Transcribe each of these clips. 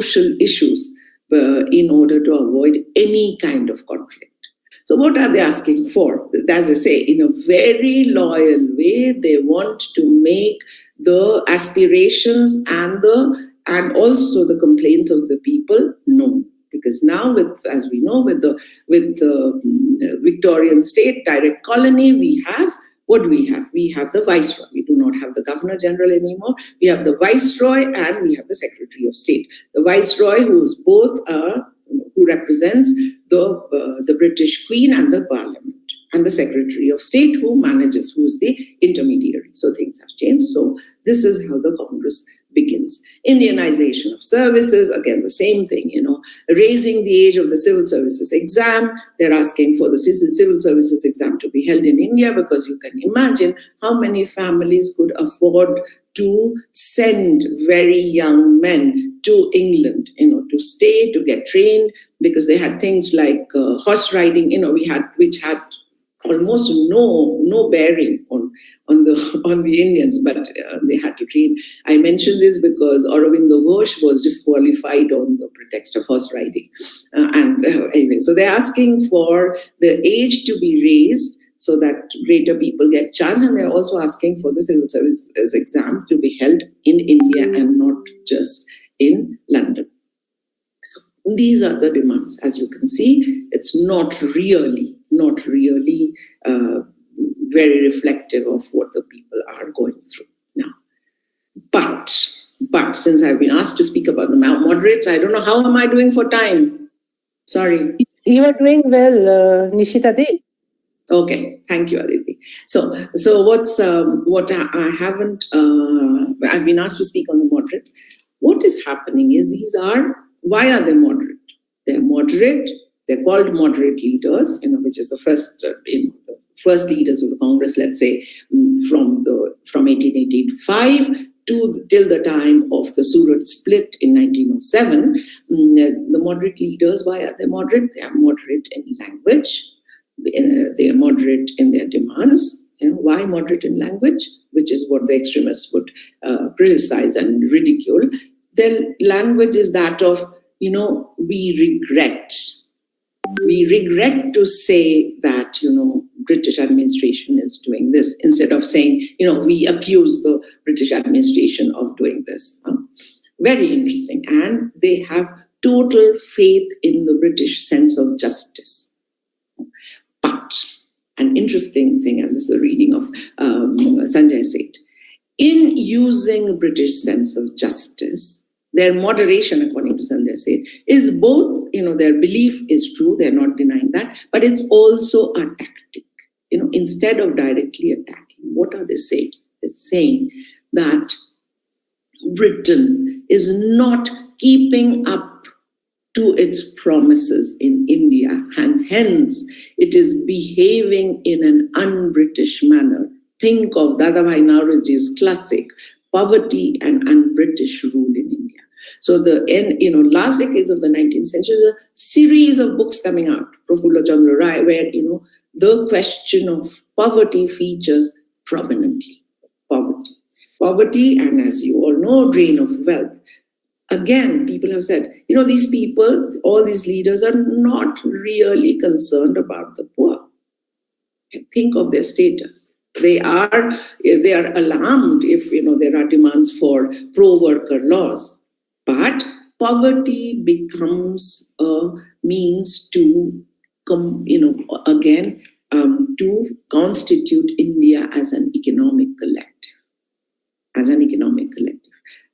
crucial issues in order to avoid any kind of conflict. So what are they asking for? As I say, in a very loyal way, they want to make the aspirations and also the complaints of the people known. Because now, as we know, with the Victorian state direct colony, we have what do we have? We have the Viceroy. We do not have the Governor General anymore. We have the Viceroy and we have the Secretary of State. The Viceroy, who is both who represents the British Queen and the Parliament, and the Secretary of State, who is the intermediary. So things have changed. So this is how the Congress begins. Indianization of services, again, the same thing, raising the age of the civil services exam. They're asking for the civil services exam to be held in India, because you can imagine how many families could afford to send very young men to England, to stay, to get trained, because they had things like horse riding, which had almost no bearing on the Indians, but they had to train. I mention this because Aurobindo Ghosh was disqualified on the pretext of horse riding. Anyway, so they're asking for the age to be raised so that greater people get chance, and they're also asking for the civil services exam to be held in India and not just in London. So these are the demands. As you can see, it's not really very reflective of what the people are going through now. But since I've been asked to speak about the moderates, I don't know, how am I doing for time? Sorry. You are doing well, Nishita Di. Okay, thank you, Aditi. So what I haven't, I've been asked to speak on the moderates. What is happening is why are they moderate? They're moderate. They're called moderate leaders, which is the first, first leaders of the Congress, let's say, from 1885 till the time of the Surat split in 1907. The moderate leaders, why are they moderate? They are moderate in language. They are moderate in their demands. Why moderate in language? Which is what the extremists would criticize and ridicule. Their language is that of, we regret. We regret to say that, British administration is doing this, instead of saying, we accuse the British administration of doing this. Very interesting. And they have total faith in the British sense of justice. But an interesting thing, and this is a reading of Sanjay Seth, in using British sense of justice, their moderation, according to Sanjay Seth, is both, their belief is true, they're not denying that, but it's also a tactic. Instead of directly attacking, what are they saying? They're saying that Britain is not keeping up to its promises in India, and hence it is behaving in an un-British manner. Think of Dadabhai Naoroji's classic, Poverty and Un-British Rule in India. So last decades of the 19th century, there's a series of books coming out, Prafulla Chandra Rai, where, the question of poverty features prominently. Poverty, and as you all know, drain of wealth. Again, people have said, these people, all these leaders are not really concerned about the poor. Think of their status. They are alarmed if, there are demands for pro-worker laws. But poverty becomes a means to to constitute India as an economic collective.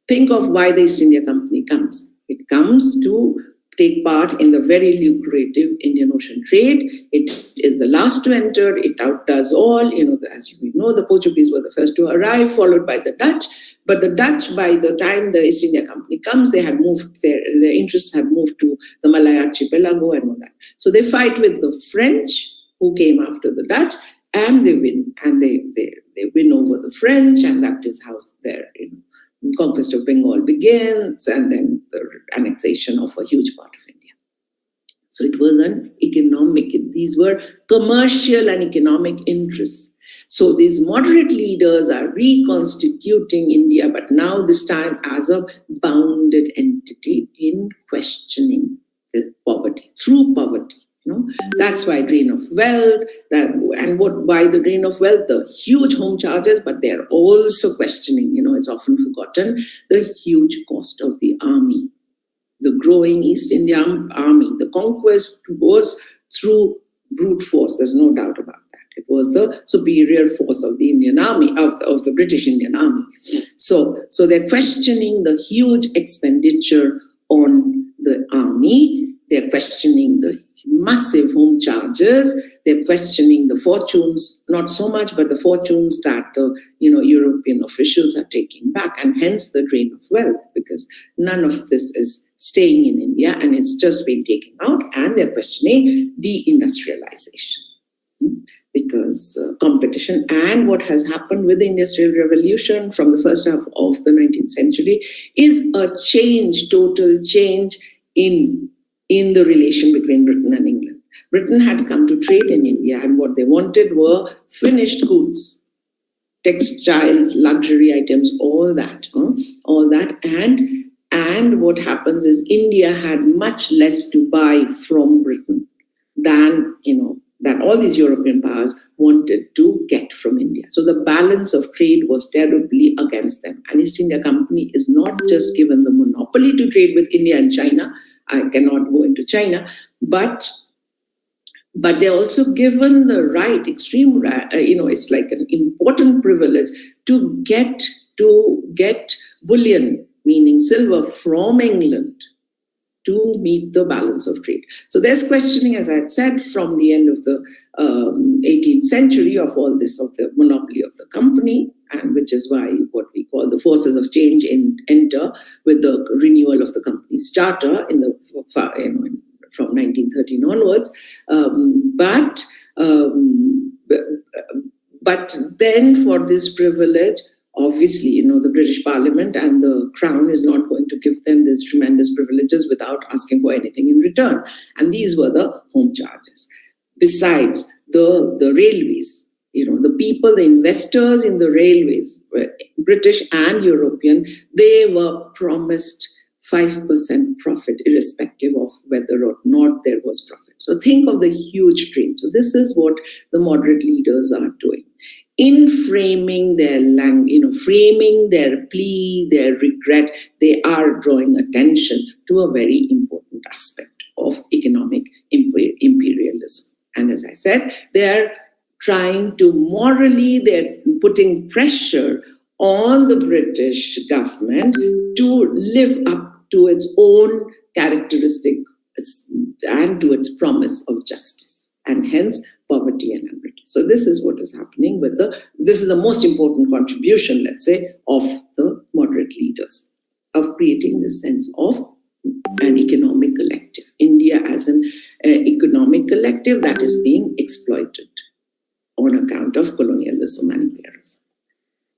Think of why the East India Company comes. It comes to take part in the very lucrative Indian Ocean trade. It is the last to enter. It outdoes all. As you know, the Portuguese were the first to arrive, followed by the Dutch. But the Dutch, by the time the East India Company comes, they had moved, their interests had moved to the Malay archipelago and all that. So they fight with the French, who came after the Dutch, and they win. And they win over the French, and that is how their conquest of Bengal begins, and then the annexation of a huge part of India. So it was these were commercial and economic interests. So these moderate leaders are reconstituting India, but now this time as a bounded entity in questioning the poverty, through poverty. That's why drain of wealth, why the drain of wealth, the huge home charges, but they're also questioning, it's often forgotten, the huge cost of the army, the growing East India army. The conquest was through brute force, there's no doubt about that. It was the superior force of the Indian army, of the British Indian army. So they're questioning the huge expenditure on the army. They're questioning the massive home charges. They're questioning the fortunes, not so much, but the fortunes that the European officials are taking back, and hence the drain of wealth, because none of this is staying in India and it's just been taken out, and they're questioning deindustrialization. Because competition and what has happened with the Industrial Revolution from the first half of the 19th century is a change, total change in the relation between Britain and England. Britain had come to trade in India, and what they wanted were finished goods, textiles, luxury items, all that. And what happens is India had much less to buy from Britain than all these European powers wanted to get from India. So the balance of trade was terribly against them. And East India Company is not just given the monopoly to trade with India and China. I cannot go into China, but they're also given the right, extreme right, it's like an important privilege to get bullion, meaning silver, from England to meet the balance of trade. So there's questioning, as I had said, from the end of the 18th century of all this, of the monopoly of the company, and which is why what we call the forces of change enter with the renewal of the company's charter from 1913 onwards. But then for this privilege, obviously, the British Parliament and the Crown is not going to give them these tremendous privileges without asking for anything in return. And these were the home charges. Besides, the railways, the people, the investors in the railways, British and European, they were promised 5% profit, irrespective of whether or not there was profit. So think of the huge drain. So this is what the moderate leaders are doing. In framing their framing their plea, their regret, they are drawing attention to a very important aspect of economic imperialism. And as I said, they're trying to they're putting pressure on the British government to live up to its own characteristic and to its promise of justice, and hence poverty and unrest. So this is what is happening this is the most important contribution, let's say, of the moderate leaders, of creating this sense of an economic collective. India as an economic collective that is being exploited on account of colonialism and imperialism.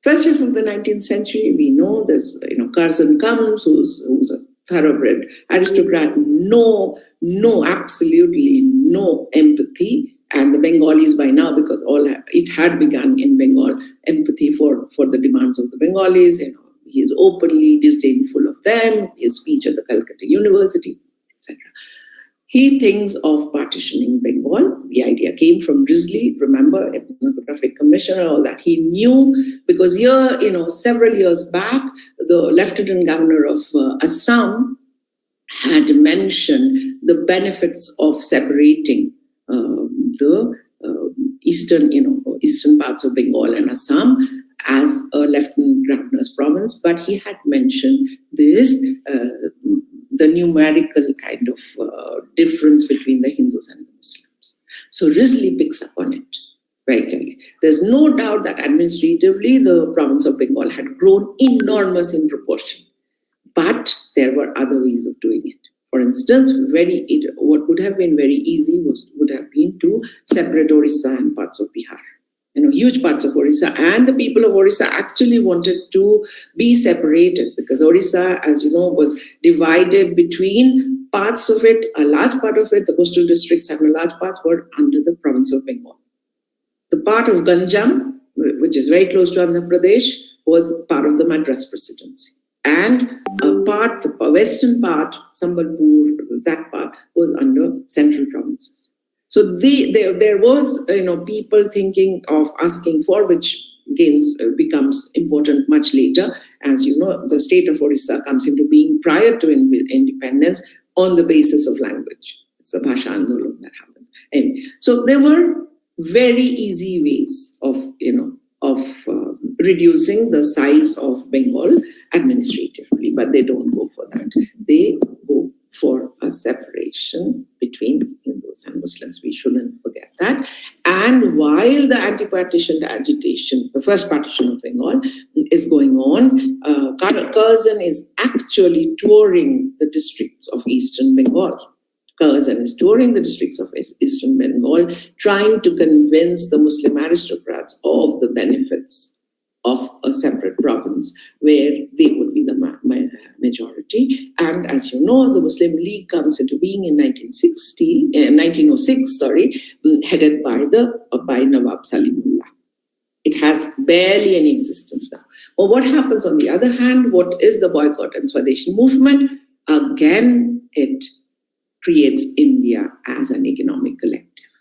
First half of the 19th century, we know there's, Curzon comes, who's a thoroughbred aristocrat, absolutely no empathy. And the Bengalis by now, because it had begun in Bengal, empathy for the demands of the Bengalis. He is openly disdainful of them. His speech at the Calcutta University, etc. He thinks of partitioning Bengal. The idea came from Risley, remember, ethnographic commissioner, all that. He knew, because here, several years back, the lieutenant governor of Assam had mentioned the benefits of separating the eastern parts of Bengal and Assam as a lieutenant governor's province, but he had mentioned this, the numerical kind of difference between the Hindus and the Muslims. So Risley picks up on it very clearly. There's no doubt that administratively the province of Bengal had grown enormous in proportion, but there were other ways of doing it. For instance, what would have been very easy would have been to separate Orissa and parts of Bihar. Huge parts of Orissa, and the people of Orissa actually wanted to be separated, because Orissa, as you know, was divided between parts of it, a large part of it, the coastal districts and a large parts were under the province of Bengal. The part of Ganjam which is very close to Andhra Pradesh, was part of the Madras presidency. And the western part, Sambalpur, that part was under central provinces. So there was, people thinking of asking for, which becomes important much later. As you know, the state of Orissa comes into being prior to independence on the basis of language. It's a Bhasha Andolan that happens. Anyway, so there were very easy ways of reducing the size of Bengal administratively, but they don't go for that. They go for a separation between Hindus and Muslims. We shouldn't forget that. And while the anti-partition agitation, the first partition of Bengal, is going on, Curzon is actually touring the districts of Eastern Bengal. Curzon is touring the districts of Eastern Bengal, trying to convince the Muslim aristocrats of the benefits of a separate province where they would be the majority. And as you know, the Muslim League comes into being in 1906, headed by Nawab Salimullah. It has barely any existence now. Well, what happens on the other hand? What is the boycott and Swadeshi movement? Again, it creates India as an economic collective.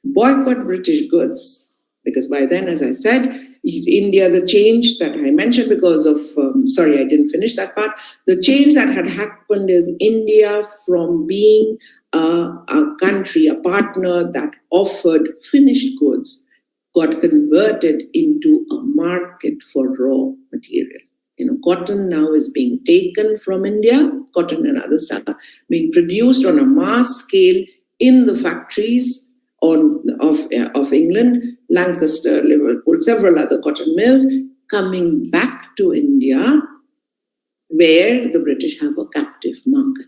Boycott British goods, because by then, as I said, India, the change that I mentioned because of, I didn't finish that part. The change that had happened is India, from being a country, a partner that offered finished goods, got converted into a market for raw material. Cotton now is being taken from India, cotton and other stuff being produced on a mass scale in the factories of England, Lancaster, Liverpool, several other cotton mills, coming back to India, where the British have a captive market.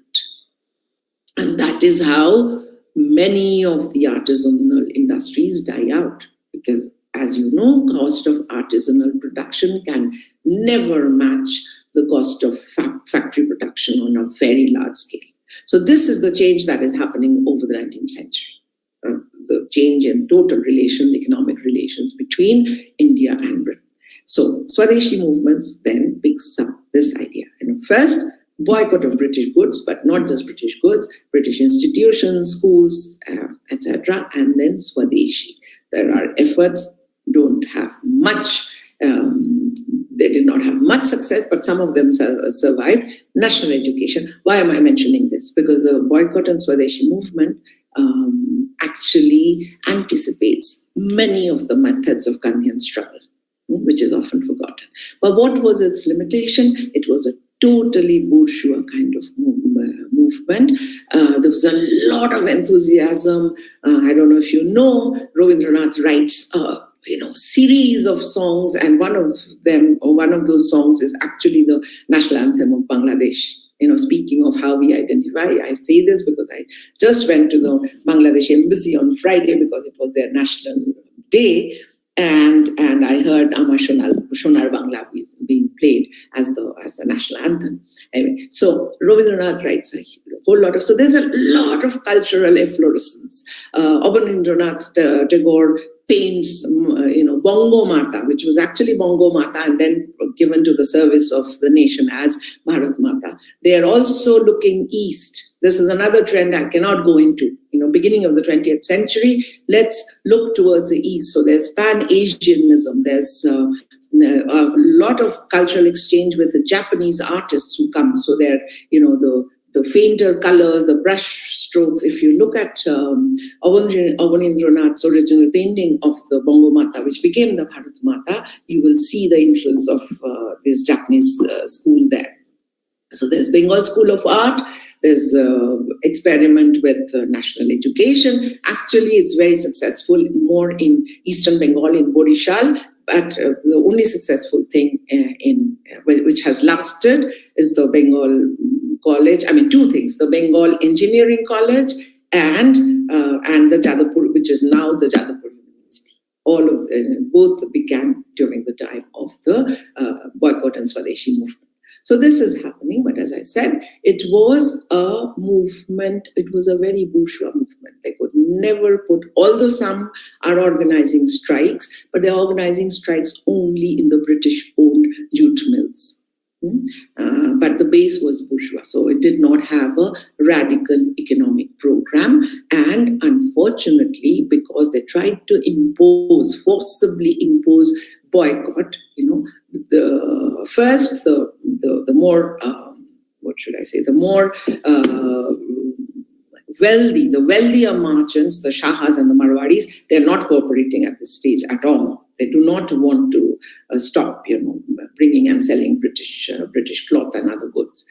And that is how many of the artisanal industries die out, because, as you know, cost of artisanal production can never match the cost of factory production on a very large scale. So this is the change that is happening over the 19th century. The change in total relations, economic relations between India and Britain. So Swadeshi movements then picks up this idea. First, boycott of British goods, but not just British goods, British institutions, schools, etc., and then Swadeshi. There are efforts, don't have much, they did not have much success, but some of them survived. National education. Why am I mentioning this? Because the boycott and Swadeshi movement actually anticipates many of the methods of Gandhian struggle, which is often forgotten. But what was its limitation? It was a totally bourgeois kind of movement. There was a lot of enthusiasm. I don't know if you know, Rabindranath writes series of songs, and one of those songs is actually the national anthem of Bangladesh. Speaking of how we identify, I say this because I just went to the Bangladesh embassy on Friday because it was their national day, and I heard Amar Shonar Bangla being played as the national anthem. Anyway, so Rabindranath writes a whole lot of. So there's a lot of cultural efflorescence. Abanindranath Tagore paints, Bongo Mata, which was actually Bongo Mata and then given to the service of the nation as Bharat Mata. They are also looking east. This is another trend I cannot go into. Beginning of the 20th century, let's look towards the east. So there's Pan-Asianism. There's a lot of cultural exchange with the Japanese artists who come. So they're, the fainter colors, the brush strokes. If you look at Abanindranath's original painting of the Bongo Mata, which became the Bharat Mata, you will see the influence of this Japanese school there. So there's Bengal School of Art. There's experiment with national education. Actually, it's very successful more in Eastern Bengal, in Borishal. But the only successful thing which has lasted is the Bengal College. Two things: the Bengal Engineering College and the Jadavpur, which is now the Jadavpur University. Both began during the time of the boycott and Swadeshi movement. So this is happening, but as I said, it was a movement. It was a very bourgeois movement. They could never put, although some are organizing strikes, but they're organizing strikes only in the British-owned jute mills. But the base was bourgeois, so it did not have a radical economic program. And unfortunately, because they tried to forcibly impose boycott, the more what should I say, the more the wealthier merchants, the Shahas and the Marwadis, they're not cooperating at this stage at all. They do not want to stop, bringing and selling British cloth and other goods.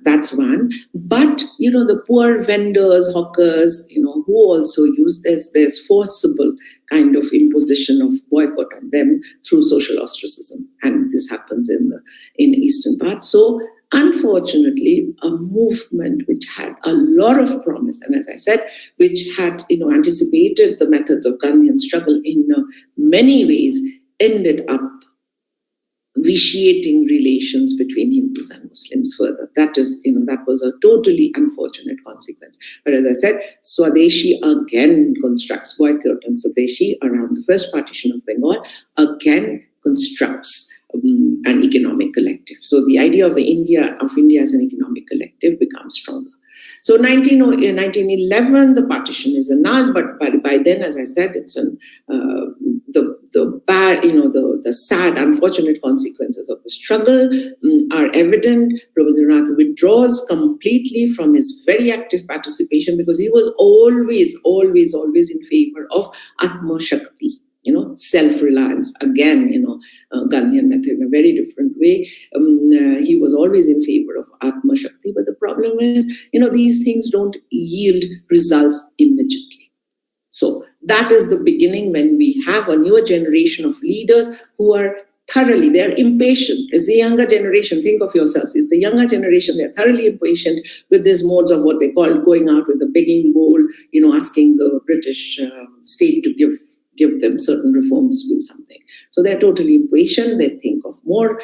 That's one. But the poor vendors, hawkers, who also use there's forcible kind of imposition of boycott on them through social ostracism, and this happens in eastern part. So unfortunately, a movement which had a lot of promise, and as I said, which had anticipated the methods of Gandhian struggle in many ways, ended up vitiating relations between Hindus and Muslims further. That was a totally unfortunate consequence. But as I said, Swadeshi again constructs boycott on Swadeshi around the first partition of Bengal, again constructs an economic collective. So the idea of India as an economic collective becomes stronger. So 1911, the partition is annulled, but by then, as I said, it's the sad, unfortunate consequences of the struggle are evident. Rabindranath withdraws completely from his very active participation because he was always in favor of Atma Shakti. Self-reliance, again, Gandhian method in a very different way. He was always in favor of Atma Shakti, but the problem is, these things don't yield results immediately. So that is the beginning when we have a newer generation of leaders who are they're impatient. It's the younger generation, think of yourselves, it's the younger generation, they're thoroughly impatient with these modes of what they call going out with a begging bowl, asking the British state to give them certain reforms to do something. So they're totally impatient. They think of more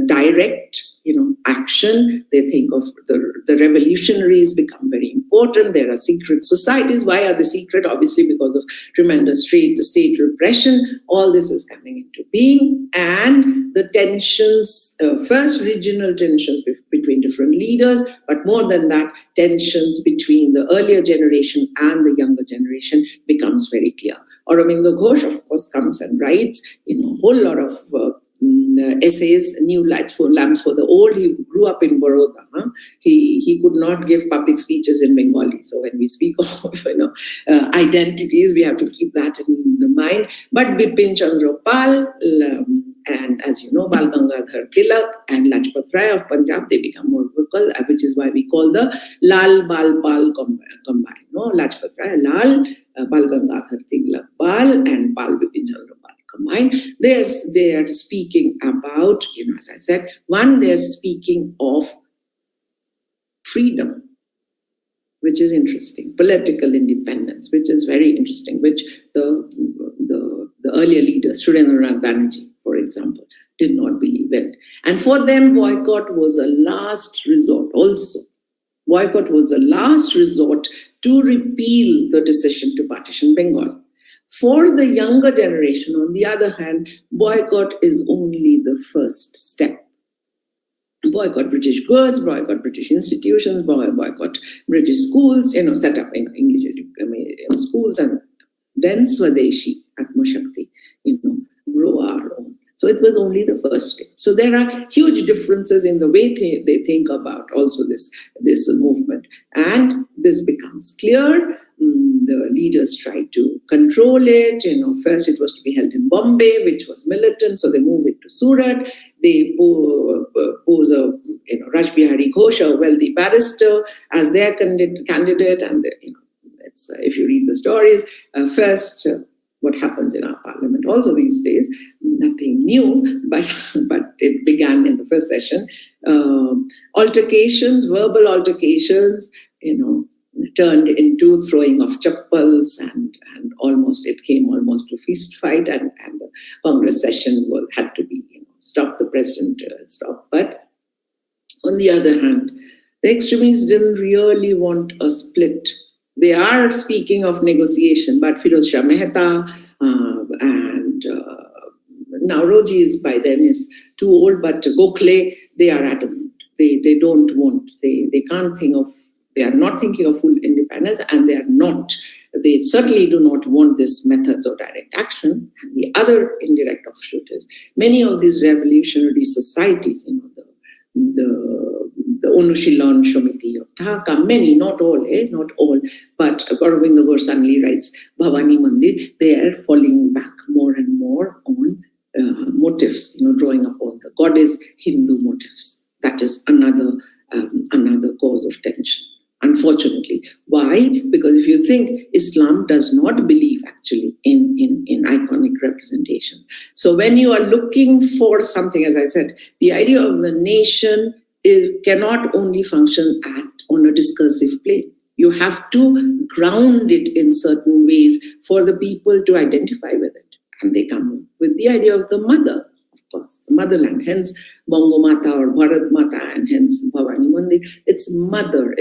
direct, action. They think of the revolutionaries become very important. There are secret societies. Why are they secret? Obviously because of tremendous state repression. All this is coming into being. And the tensions, first regional tensions between different leaders, but more than that, tensions between the earlier generation and the younger generation becomes very clear. Aurobindo Ghosh, of course, comes and writes a whole lot of essays, New Lamps for the Old. He grew up in Baroda. He could not give public speeches in Bengali. So when we speak of identities, we have to keep that in the mind. But Bipin Chandra Pal, and as you know, Bal Gangadhar Tilak and Lajpat Rai of Punjab, they become more vocal, which is why we call the Lal Bal Pal combine. Lajpat Rai, Lal, Bal Gangadhar Tilak Pal, and Pal Bipin Chandra Pal combined. They are speaking about, as I said, one, they're speaking of freedom, which is interesting, political independence, which is very interesting, which the earlier leaders, Surendranath Banerjee, for example, did not believe in. And for them, boycott was a last resort also. Boycott was the last resort to repeal the decision to partition Bengal. For the younger generation, on the other hand, boycott is only the first step. Boycott British goods, boycott British institutions, boycott British schools, set up English schools, and then Swadeshi, Atma Shakti, grow our own. So it was only the first step. So there are huge differences in the way they think about also this movement. And this becomes clear. The leaders tried to control it. First it was to be held in Bombay, which was militant, so they move it to Surat. They pose Raj Bihari Ghosh, a wealthy barrister, as their candidate, and it's if you read the stories, first. What happens in our parliament also these days, nothing new, but it began in the first session. Verbal altercations, turned into throwing of chappals, and it came almost to fist fight, and the Congress session had to be stopped. The president stopped. But on the other hand, the extremists didn't really want a split They are speaking of negotiation, but Firoz Shah Mehta and Nauroji is by then is too old, but Gokhale, they are adamant. They don't want, they can't think of, they are not thinking of full independence, and they certainly do not want this methods of direct action. And the other indirect offshoot is many of these revolutionary societies, the Onushilan Shomiti of Dhaka, many, not all, but according to the verse Anli writes, Bhavani Mandir, they are falling back more and more on motifs, drawing upon the goddess Hindu motifs. That is another cause of tension, unfortunately. Why? Because if you think Islam does not believe actually in iconic representation. So when you are looking for something, as I said, the idea of the nation cannot only function on a discursive plane. You have to ground it in certain ways for the people to identify with it. And they come with the idea of the mother, of course, the motherland, hence Bongo Mata or Bharat Mata, and hence Bhavani Mandir. It's mother,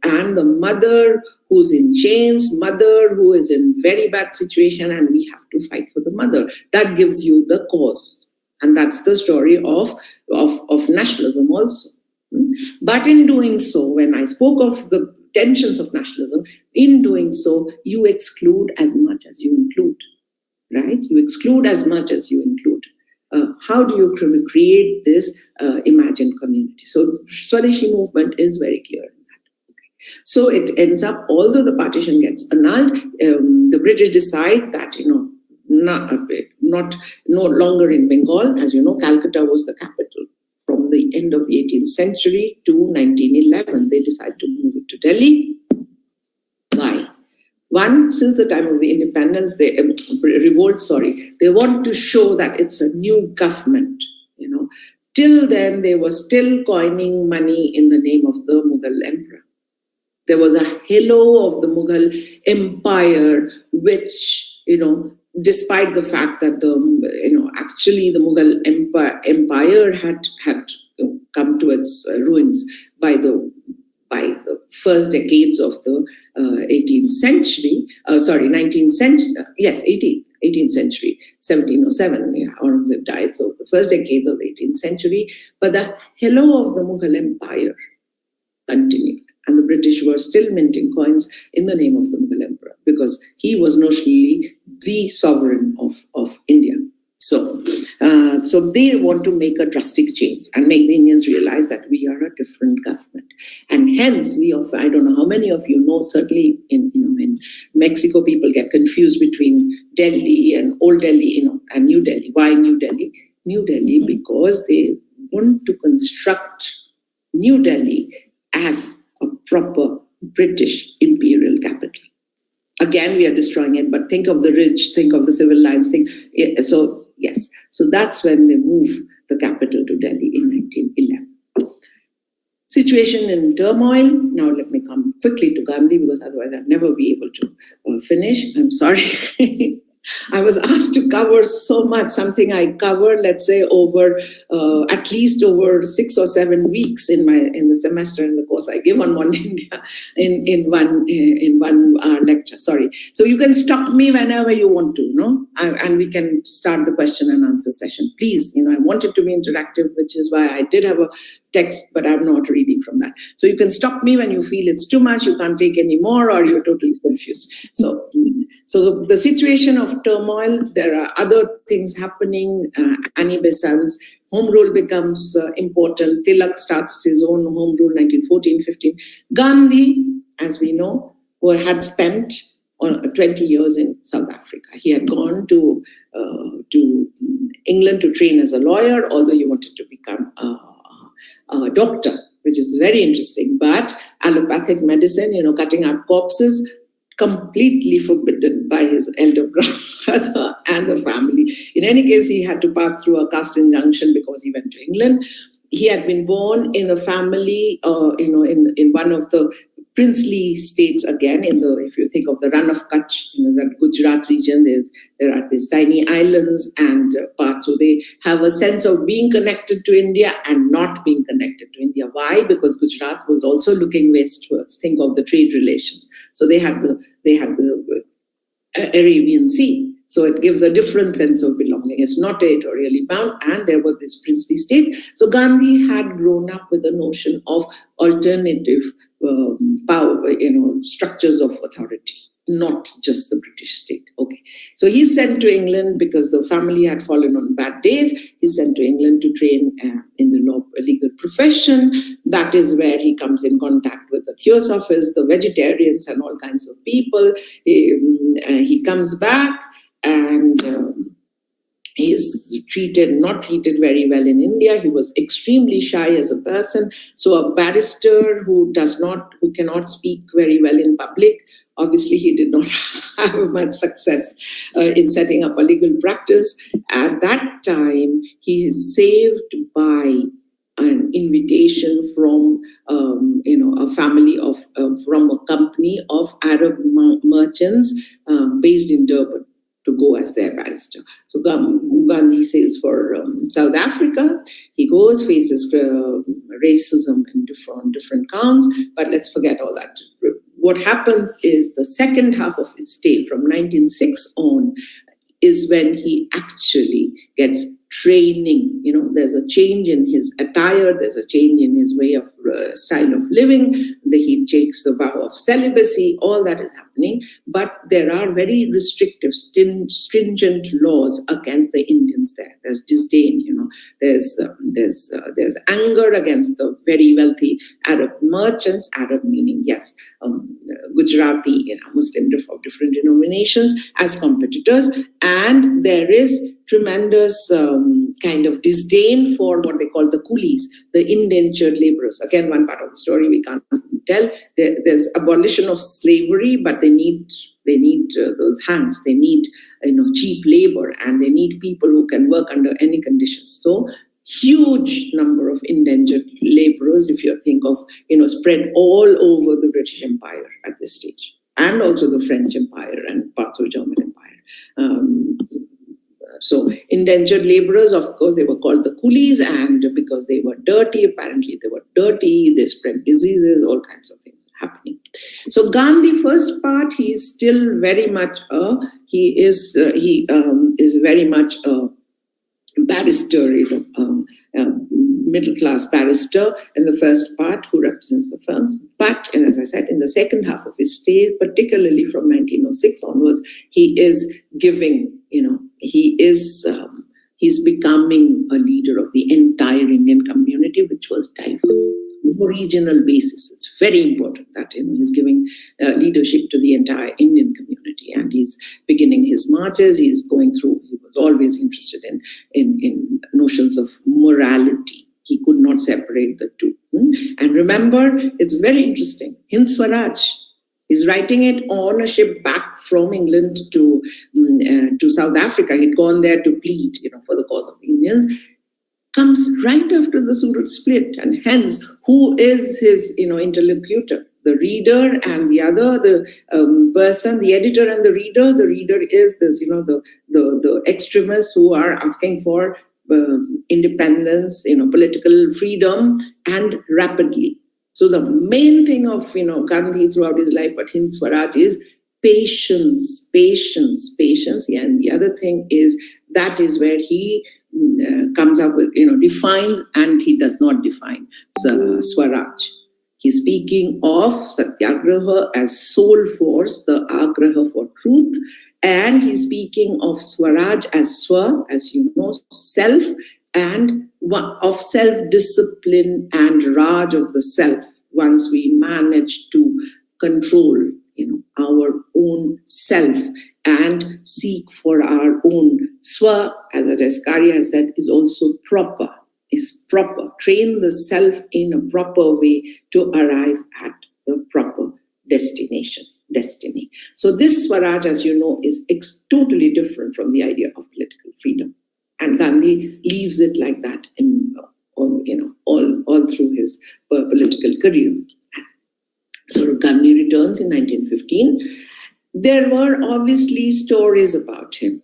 and the mother who's in chains, mother who is in very bad situation, and we have to fight for the mother. That gives you the cause. And that's the story of nationalism also. But in doing so, when I spoke of the tensions of nationalism, in doing so, you exclude as much as you include. Right? You exclude as much as you include. How do you create this imagined community? So Swadeshi movement is very clear in that. Okay. So it ends up, although the partition gets annulled, the British decide that, no longer in Bengal. As you know, Calcutta was the capital from the end of the 18th century to 1911. They decide to move it to Delhi. Why? One, since the time of the independence, they want to show that it's a new government. Till then, they were still coining money in the name of the Mughal emperor. There was a halo of the Mughal empire, which, despite the fact that actually the Mughal empire had come to its ruins by the first decades of the 18th century, 19th century, 18th century, 1707, Aurangzeb died, so the first decades of the 18th century, but the halo of the Mughal empire continued. And the British were still minting coins in the name of the Mughal emperor because he was notionally the sovereign of India. So they want to make a drastic change and make the Indians realize that we are a different government. And hence, I don't know how many of you know, certainly in Mexico, people get confused between Delhi and Old Delhi, and New Delhi. Why New Delhi? New Delhi because they want to construct New Delhi as a proper British imperial capital. Again, we are destroying it, but think of the ridge, think of the civil lines, so that's when they move the capital to Delhi in 1911. Situation in turmoil. Now let me come quickly to Gandhi because otherwise I'll never be able to finish. I'm sorry. I was asked to cover so much, something I covered, let's say, over at least over 6 or 7 weeks in the semester in the course I give on One India in one lecture. Sorry. So you can stop me whenever you want to, and we can start the question and answer session. Please, I want it to be interactive, which is why I did have a text, but I'm not reading from that. So you can stop me when you feel it's too much, you can't take any more, or you're totally confused. So the situation of turmoil, there are other things happening. Annie Besant's home rule becomes important. Tilak starts his own home rule, 1914-15. Gandhi, as we know, had spent 20 years in South Africa. He had gone to England to train as a lawyer, although he wanted to become a doctor, which is very interesting. But allopathic medicine, cutting up corpses, completely forbidden by his elder grandfather and the family. In any case, he had to pass through a caste injunction because he went to England. He had been born in a family, in one of the princely states again. If you think of the Run of Kutch, that Gujarat region, there are these tiny islands and parts, so they have a sense of being connected to India and not being connected to India. Why? Because Gujarat was also looking westwards. Think of the trade relations. So they had the Arabian Sea. So it gives a different sense of belonging. It's not territorially bound, and there were these princely states. So Gandhi had grown up with the notion of alternative power, structures of authority, not just the British state. Okay, so he's sent to England because the family had fallen on bad days. He's sent to England to train in the legal profession. That is where he comes in contact with the Theosophists, the vegetarians, and all kinds of people. He comes back, and he's not treated very well in India. He was extremely shy as a person. So a barrister who cannot speak very well in public, obviously he did not have much success in setting up a legal practice. At that time, he is saved by an invitation from a family from a company of Arab merchants based in Durban, to go as their barrister. So Gandhi sails for South Africa. He goes, faces racism on different counts, but let's forget all that. What happens is the second half of his stay, from 1906 on, is when he actually gets training. There's a change in his attire, there's a change in his way of style of living. He takes the vow of celibacy, all that is happening. But there are very restrictive, stringent laws against the Indians there. There's disdain, there's anger against the very wealthy Arab merchants, Arab meaning, yes, Gujarati, Muslim of different denominations as competitors. And there is tremendous kind of disdain for what they call the coolies, the indentured laborers. Again, one part of the story we can't tell. There's abolition of slavery, but they need those hands. They need cheap labor, and they need people who can work under any conditions. So huge number of indentured laborers, if you think of spread all over the British Empire at this stage, and also the French Empire and parts of German Empire. So indentured laborers, of course, they were called the coolies, and because they were dirty, apparently they were dirty, they spread diseases, all kinds of things happening. So Gandhi, first part, he is still very much is very much a barrister, middle class barrister in the first part, who represents the firms. But, and as I said, in the second half of his stay, particularly from 1906 onwards, he is giving, he's becoming a leader of the entire Indian community, which was diverse, regional basis. It's very important that he's giving leadership to the entire Indian community, and he's beginning his marches. He's going through. He was always interested in notions of morality. He could not separate the two. And remember, it's very interesting. Hind Swaraj. He's writing it on a ship back from England to South Africa. He'd gone there to plead, for the cause of the Indians. Comes right after the Surat split, and hence, who is his, interlocutor? The reader and the other, the person, the editor and the reader. The reader is this, the extremists who are asking for independence, political freedom, and rapidly. So the main thing of Gandhi throughout his life, but Hind Swaraj, is patience. Yeah, and the other thing is that is where he comes up with, defines, and he does not define Swaraj. He's speaking of Satyagraha as soul force, the Agraha for truth, and he's speaking of Swaraj as Swa, as you know, self, and of self-discipline and Raj of the self. Once we manage to control, our own self and seek for our own Swa, as Arescaria has said, is also proper. Is proper. Train the self in a proper way to arrive at the proper destiny. So this Swaraj, as you know, is totally different from the idea of political freedom. And Gandhi leaves it like that all through his political career. So Gandhi returns in 1915. There were obviously stories about him,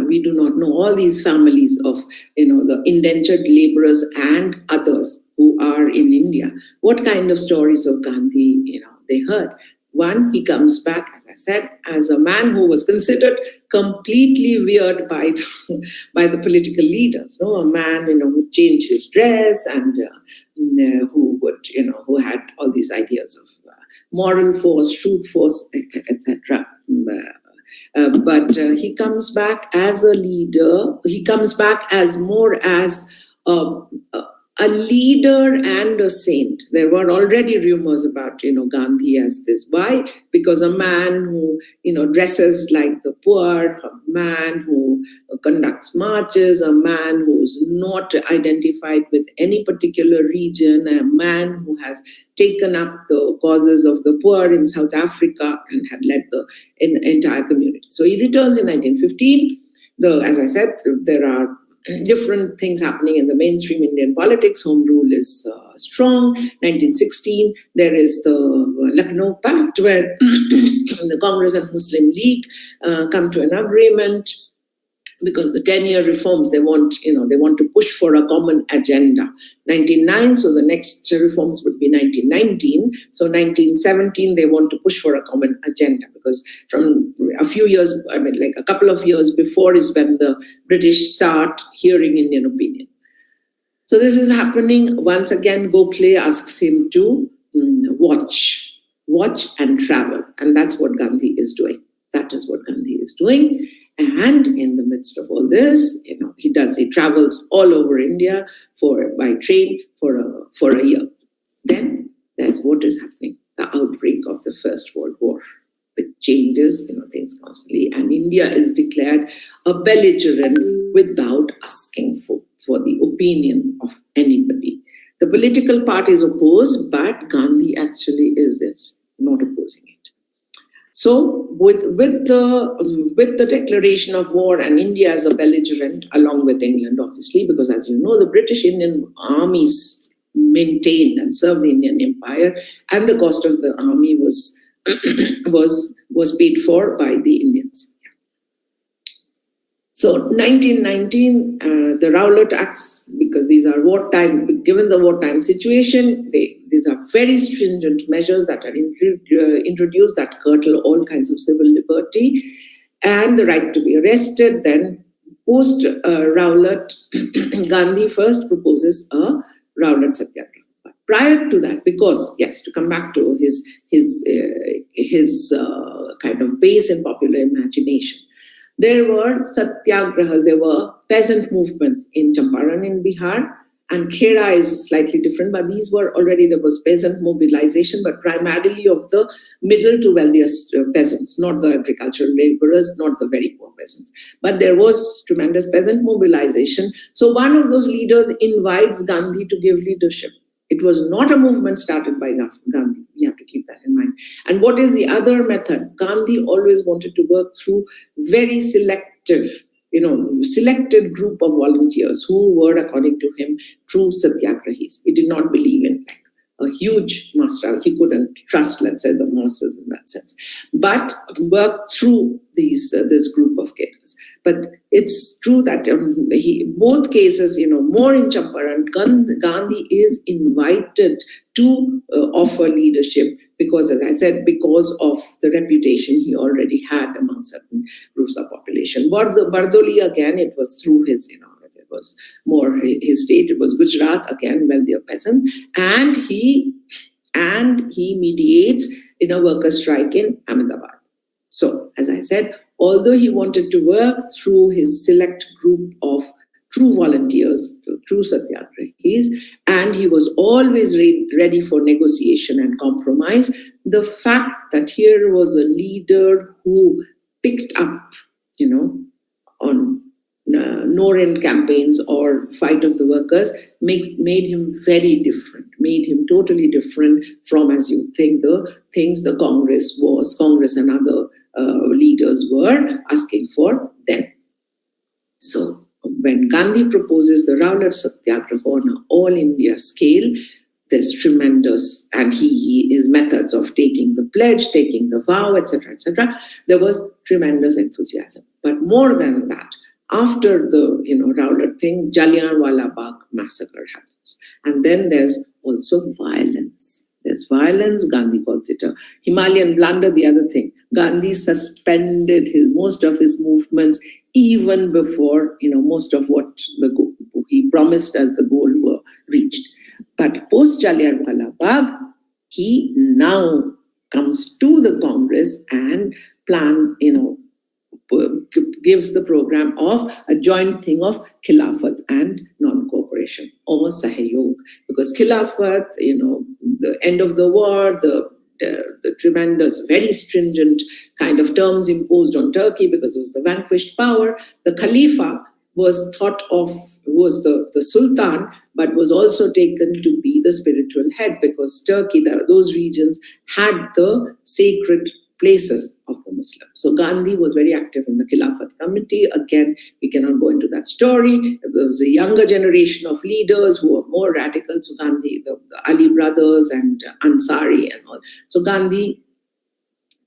we do not know all these families of, the indentured laborers and others who are in India. What kind of stories of Gandhi, they heard? One, he comes back, as I said, as a man who was considered completely weird by the political leaders. A man, who changed his dress and who would, who had all these ideas of moral force, truth force, etc. But he comes back as a leader. He comes back as more as a leader and a saint. There were already rumors about, Gandhi as this. Why? Because a man who, dresses like the poor, a man who conducts marches, a man who's not identified with any particular region, a man who has taken up the causes of the poor in South Africa and had led the entire community. So he returns in 1915. As I said, there are different things happening in the mainstream Indian politics. Home rule is strong. 1916, there is the Lucknow Pact, where the Congress and Muslim League come to an agreement because the 10-year reforms, they want to push for a common agenda. 1909, so the next reforms would be 1919. So 1917, they want to push for a common agenda, because from a few years, like a couple of years before is when the British start hearing Indian opinion. So this is happening. Once again, Gokhale asks him to watch and travel. And that's what Gandhi is doing. That is what Gandhi is doing. And in the midst of all this, he travels all over India by train for a year. Then there's what is happening, the outbreak of the First World War, which changes, things constantly. And India is declared a belligerent without asking for the opinion of anybody. The political parties oppose, but Gandhi actually is not opposing it. So with the declaration of war and India as a belligerent, along with England, obviously, because as you know, the British Indian armies maintained and served the Indian Empire, and the cost of the army was paid for by the Indians. So 1919, the Rowlatt Acts, because these are wartime, given the wartime situation, these are very stringent measures that are introduced that curtail all kinds of civil liberty and the right to be arrested. Then post Rowlatt, Gandhi first proposes a Rowlatt Satyagraha. But prior to that, because yes, to come back to his kind of base in popular imagination, there were satyagrahas, there were peasant movements in Champaran in Bihar, and Khera is slightly different, but there was peasant mobilization, but primarily of the middle to wealthiest peasants, not the agricultural laborers, not the very poor peasants. But there was tremendous peasant mobilization. So one of those leaders invites Gandhi to give leadership. It was not a movement started by Gandhi. We have to keep that in mind. And what is the other method? Gandhi always wanted to work through very selected group of volunteers who were, according to him, true satyagrahis. He did not believe in a huge master. He couldn't trust, let's say, the masses in that sense. But work through this group of cadres. But it's true that both cases, more in Champaran, Gandhi is invited to offer leadership because, as I said, because of the reputation he already had among certain groups of population. Bardoli, again, it was through his, it was more his state. It was Gujarat, again, wealthier peasant, and he mediates in a worker strike in Ahmedabad. So, as I said, although he wanted to work through his select group of true volunteers, true satyagrahis, and he was always ready for negotiation and compromise, the fact that here was a leader who picked up, on no-end campaigns or fight of the workers made him very different, made him totally different from, as you think, the things the Congress and other leaders were asking for then. So when Gandhi proposes the Rowlatt Satyagraha on an all-India scale, there's tremendous, and his methods of taking the pledge, taking the vow, etc., there was tremendous enthusiasm. But more than that, after the Rowlatt thing, Jallianwala Bagh massacre happens, and then there's also violence. There's violence. Gandhi calls it a Himalayan blunder. The other thing, Gandhi suspended most of his movements even before most of what he promised as the goal were reached. But post Jallianwala Bagh, he now comes to the Congress and gives the program of a joint thing of Khilafat and non-cooperation, or Sahyog, because Khilafat, the end of the war, the tremendous, very stringent kind of terms imposed on Turkey because it was the vanquished power. The Khalifa was thought of, was the Sultan, but was also taken to be the spiritual head, because Turkey, those regions had the sacred places of the Muslims. So Gandhi was very active in the Khilafat committee. Again, we cannot go into that story. There was a younger generation of leaders who were more radical. So Gandhi, the Ali brothers and Ansari and all. So Gandhi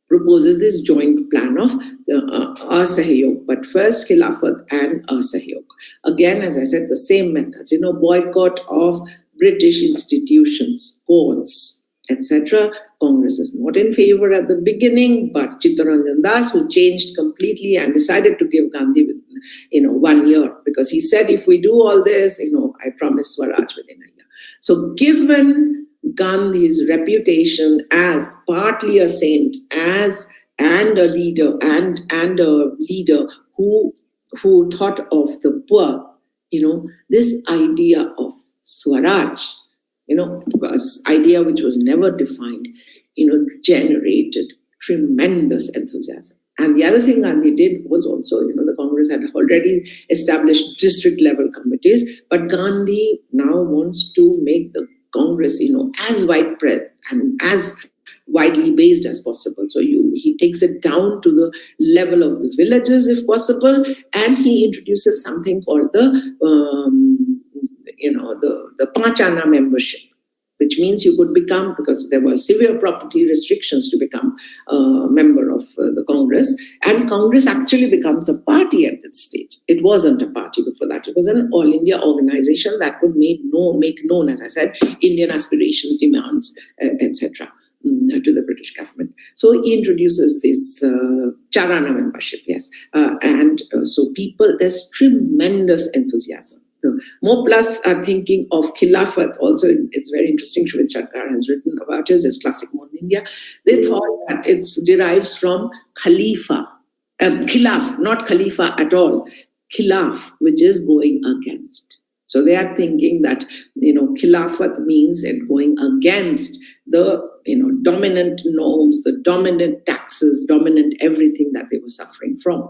proposes this joint plan of Asahyog, but first Khilafat and Asahyog. Again, as I said, the same methods, boycott of British institutions, courts, etc. Congress is not in favor at the beginning, but Chittaranjan Das, who changed completely and decided to give Gandhi 1 year, because he said, if we do all this, I promise Swaraj within a year. So given Gandhi's reputation as partly a saint, and a leader, and a leader who thought of the poor, this idea of Swaraj, was idea which was never defined, generated tremendous enthusiasm. And the other thing Gandhi did was also, the Congress had already established district level committees, but Gandhi now wants to make the Congress, as widespread and as widely based as possible. So he takes it down to the level of the villages, if possible, and he introduces something called the Panchana membership, which means you could become, because there were severe property restrictions to become a member of the Congress, and Congress actually becomes a party at that stage. It wasn't a party before that. It was an all India organization that could make known, as I said, Indian aspirations, demands, etc. to the British government. So he introduces this Charana membership, yes. So there's tremendous enthusiasm. More plus are thinking of Khilafat. Also, it's very interesting. Shubhit Sarkar has written about it. It's classic modern India. They thought that it derives from Khalifa, Khilaf, not Khalifa at all. Khilaf, which is going against. So they are thinking that Khilafat means it going against the dominant norms, the dominant taxes, dominant everything that they were suffering from.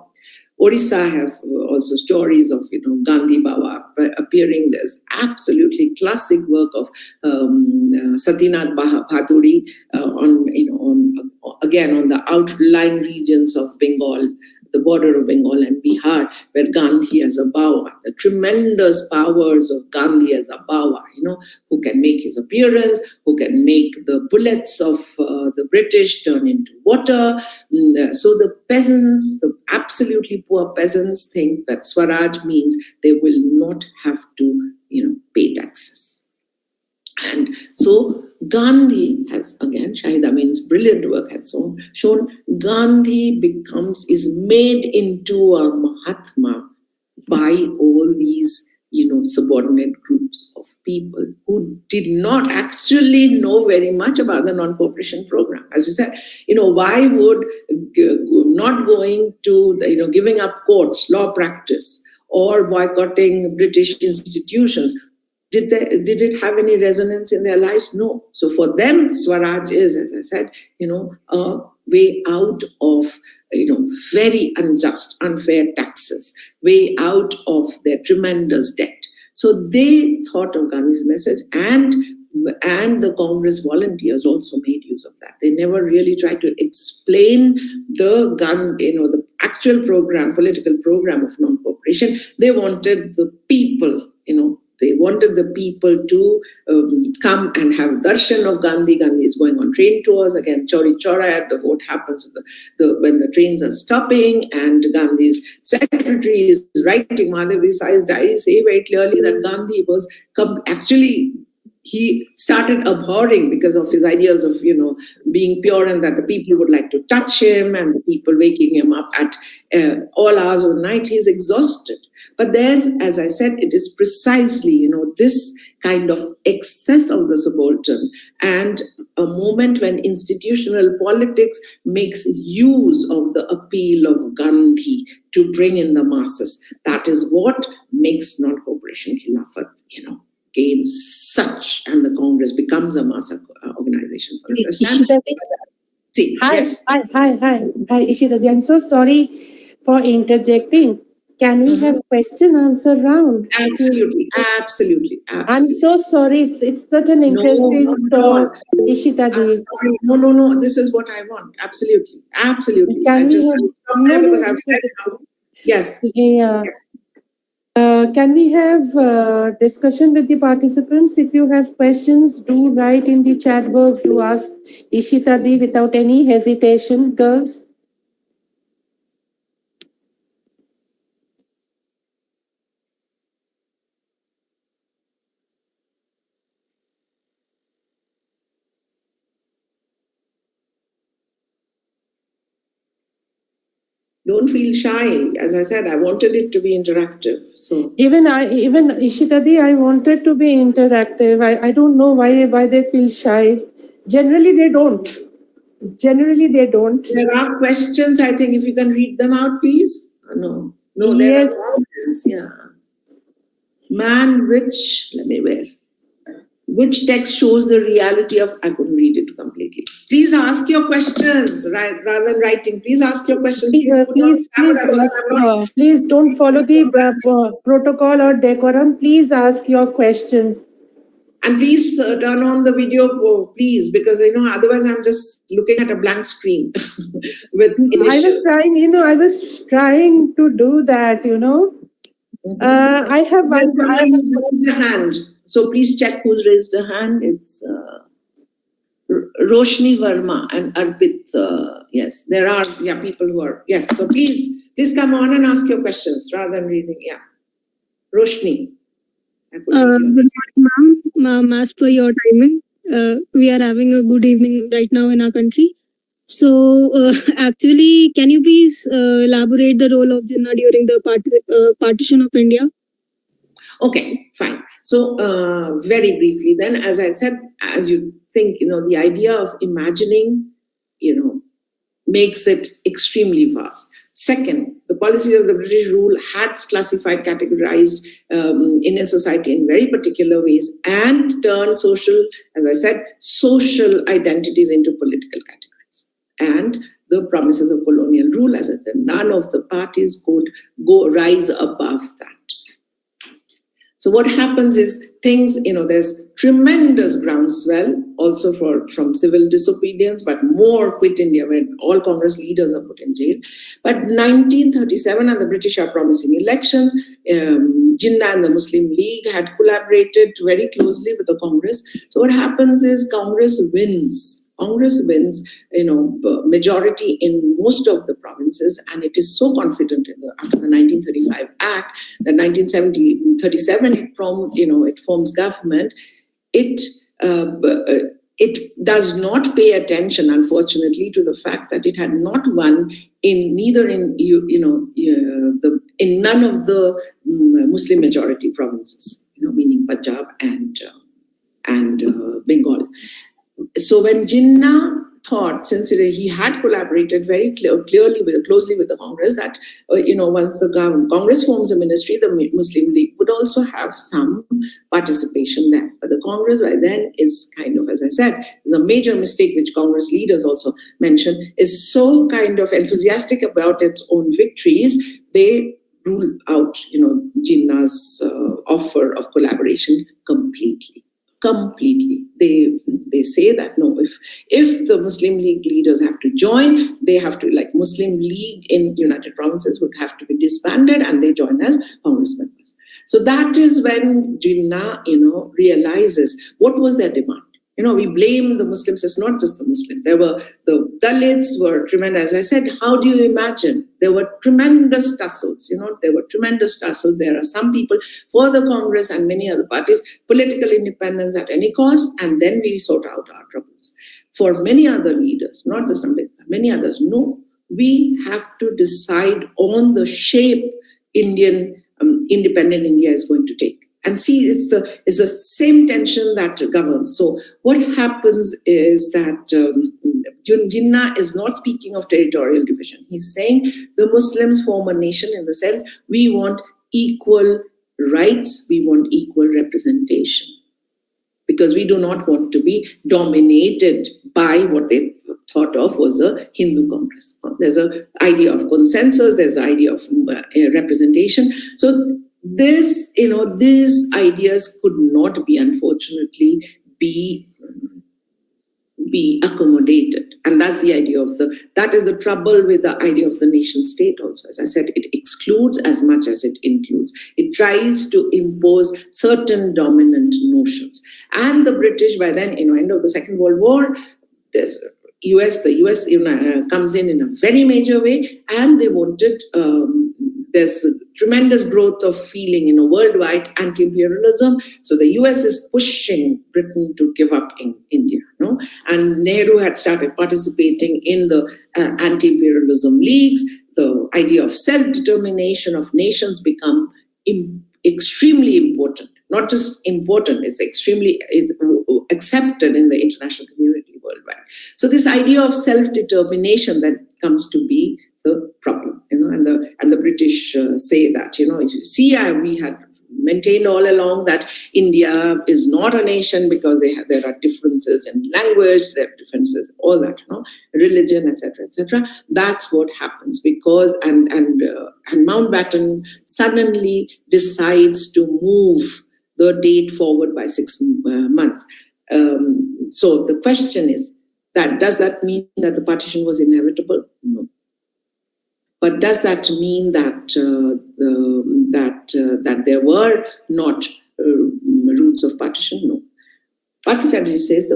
Odisha have also stories of Gandhi Baba appearing. There's absolutely classic work of Satyanath Bhaturi on the outlying regions of Bengal, the border of Bengal and Bihar, where Gandhi as a Bawa, the tremendous powers of Gandhi as a Bawa, who can make his appearance, who can make the bullets of the British turn into water. So the peasants, the absolutely poor peasants, think that Swaraj means they will not have to, pay taxes. And so Gandhi has, again, Shahid Amin's brilliant work has shown Gandhi is made into a Mahatma by all these, subordinate groups of people who did not actually know very much about the non-cooperation program. As we said, why would not going to, giving up courts, law practice, or boycotting British institutions, did it have any resonance in their lives? No. So for them, Swaraj is, as I said, a way out of, very unjust, unfair taxes, way out of their tremendous debt. So they thought of Gandhi's message, and the Congress volunteers also made use of that. They never really tried to explain the actual program, political program of non-cooperation. They wanted the people, They wanted the people to come and have darshan of Gandhi. Gandhi is going on train tours again. Chori Chora, what happens when the trains are stopping, and Gandhi's secretary is writing. Madhav Desai's diary say very clearly that Gandhi was actually. He started abhorring because of his ideas of, being pure, and that the people would like to touch him, and the people waking him up at all hours of the night. He's exhausted. But there's, as I said, it is precisely, this kind of excess of the subaltern and a moment when institutional politics makes use of the appeal of Gandhi to bring in the masses. That is what makes non-cooperation Khilafat, gains such, and the Congress becomes a mass organization for the first time. See, hi, yes. hi, Ishita. I'm so sorry for interjecting. Can we have question answer round? Absolutely. I'm so sorry. It's such an interesting talk, Ishita. No. This is what I want. Absolutely. Can we have because I've said it. Yes. Yeah. Yes. Can we have discussion with the participants? If you have questions, do write in the chat box. Do ask Ishita Di without any hesitation, girls. Don't feel shy. As I said, I wanted it to be interactive. So even Ishita Di, I wanted to be interactive. I don't know why they feel shy. Generally, they don't. There are questions. I think if you can read them out, please. No. There Yes. are questions. Yeah. Man, which text shows the reality of? I couldn't read it completely. Please ask your questions, right? Rather than writing. Please ask your questions. Please don't follow the protocol or decorum. Please ask your questions. And please turn on the video, please, because otherwise I'm just looking at a blank screen with initials. I was trying to do that. Mm-hmm. I have raised a hand. So please check who's raised a hand. It's Roshni Verma and Arpit. Yes, there are people who are. Yes, so please come on and ask your questions rather than raising. Yeah, Roshni. Good morning, ma'am. As per your timing, we are having a good evening right now in our country. So, actually, can you please elaborate the role of Jinnah during the partition of India? Okay, fine. So, very briefly then, as I said, as you think, the idea of imagining, makes it extremely vast. Second, the policies of the British rule had classified, categorized Indian society in very particular ways and turned social identities into political categories. And the promises of colonial rule, as I said, none of the parties could rise above that. So what happens is there's tremendous groundswell also from civil disobedience, but more Quit India, where all Congress leaders are put in jail. But 1937, and the British are promising elections. Jinnah and the Muslim League had collaborated very closely with the Congress. So what happens is Congress wins, majority in most of the provinces, and it is so confident after the 1935 Act that 1937 it forms government. It does not pay attention, unfortunately, to the fact that it had not won in none of the Muslim majority provinces, meaning Punjab and Bengal. So when Jinnah thought, since he had collaborated very closely with the Congress, that once the Congress forms a ministry, the Muslim League would also have some participation there. But the Congress by then is kind of, as I said, is a major mistake which Congress leaders also mentioned, is so kind of enthusiastic about its own victories, they rule out Jinnah's offer of collaboration completely. They say that no, if the Muslim League leaders have to join, they have to, like Muslim League in United Provinces would have to be disbanded, and they join as Congress members. So that is when Jinnah, realizes what was their demand. We blame the Muslims. It's not just the Muslims. There were the Dalits were tremendous. As I said, how do you imagine? There were tremendous tussles. There were tremendous tussles. There are some people for the Congress and many other parties, political independence at any cost, and then we sort out our troubles. For many other leaders, not just Ambedkar, many others, no, we have to decide on the shape independent India is going to take. And see, it's the same tension that governs. So what happens is that Jinnah is not speaking of territorial division. He's saying the Muslims form a nation in the sense we want equal rights, we want equal representation. Because we do not want to be dominated by what they thought of was a Hindu Congress. There's an idea of consensus, there's an idea of representation. So these ideas could not be, unfortunately, be accommodated. And that's the idea that is the trouble with the idea of the nation state also. As I said, it excludes as much as it includes. It tries to impose certain dominant notions. And the British, by then, end of the Second World War, the US comes in a very major way, and they wanted, there's tremendous growth of feeling, worldwide anti-imperialism. So the US is pushing Britain to give up in India, and Nehru had started participating in the anti-imperialism leagues. The idea of self-determination of nations become extremely important. Not just important, it's extremely accepted in the international community worldwide. So this idea of self-determination then comes to be the problem, and the British say that, you see, we had maintained all along that India is not a nation because there are differences in language, there are differences, all that, religion, etc., etc. That's what happens because and Mountbatten suddenly decides to move the date forward by 6 months. So the question is does that mean that the partition was inevitable? No. But does that mean that that there were not roots of partition? No. Partha Chatterjee says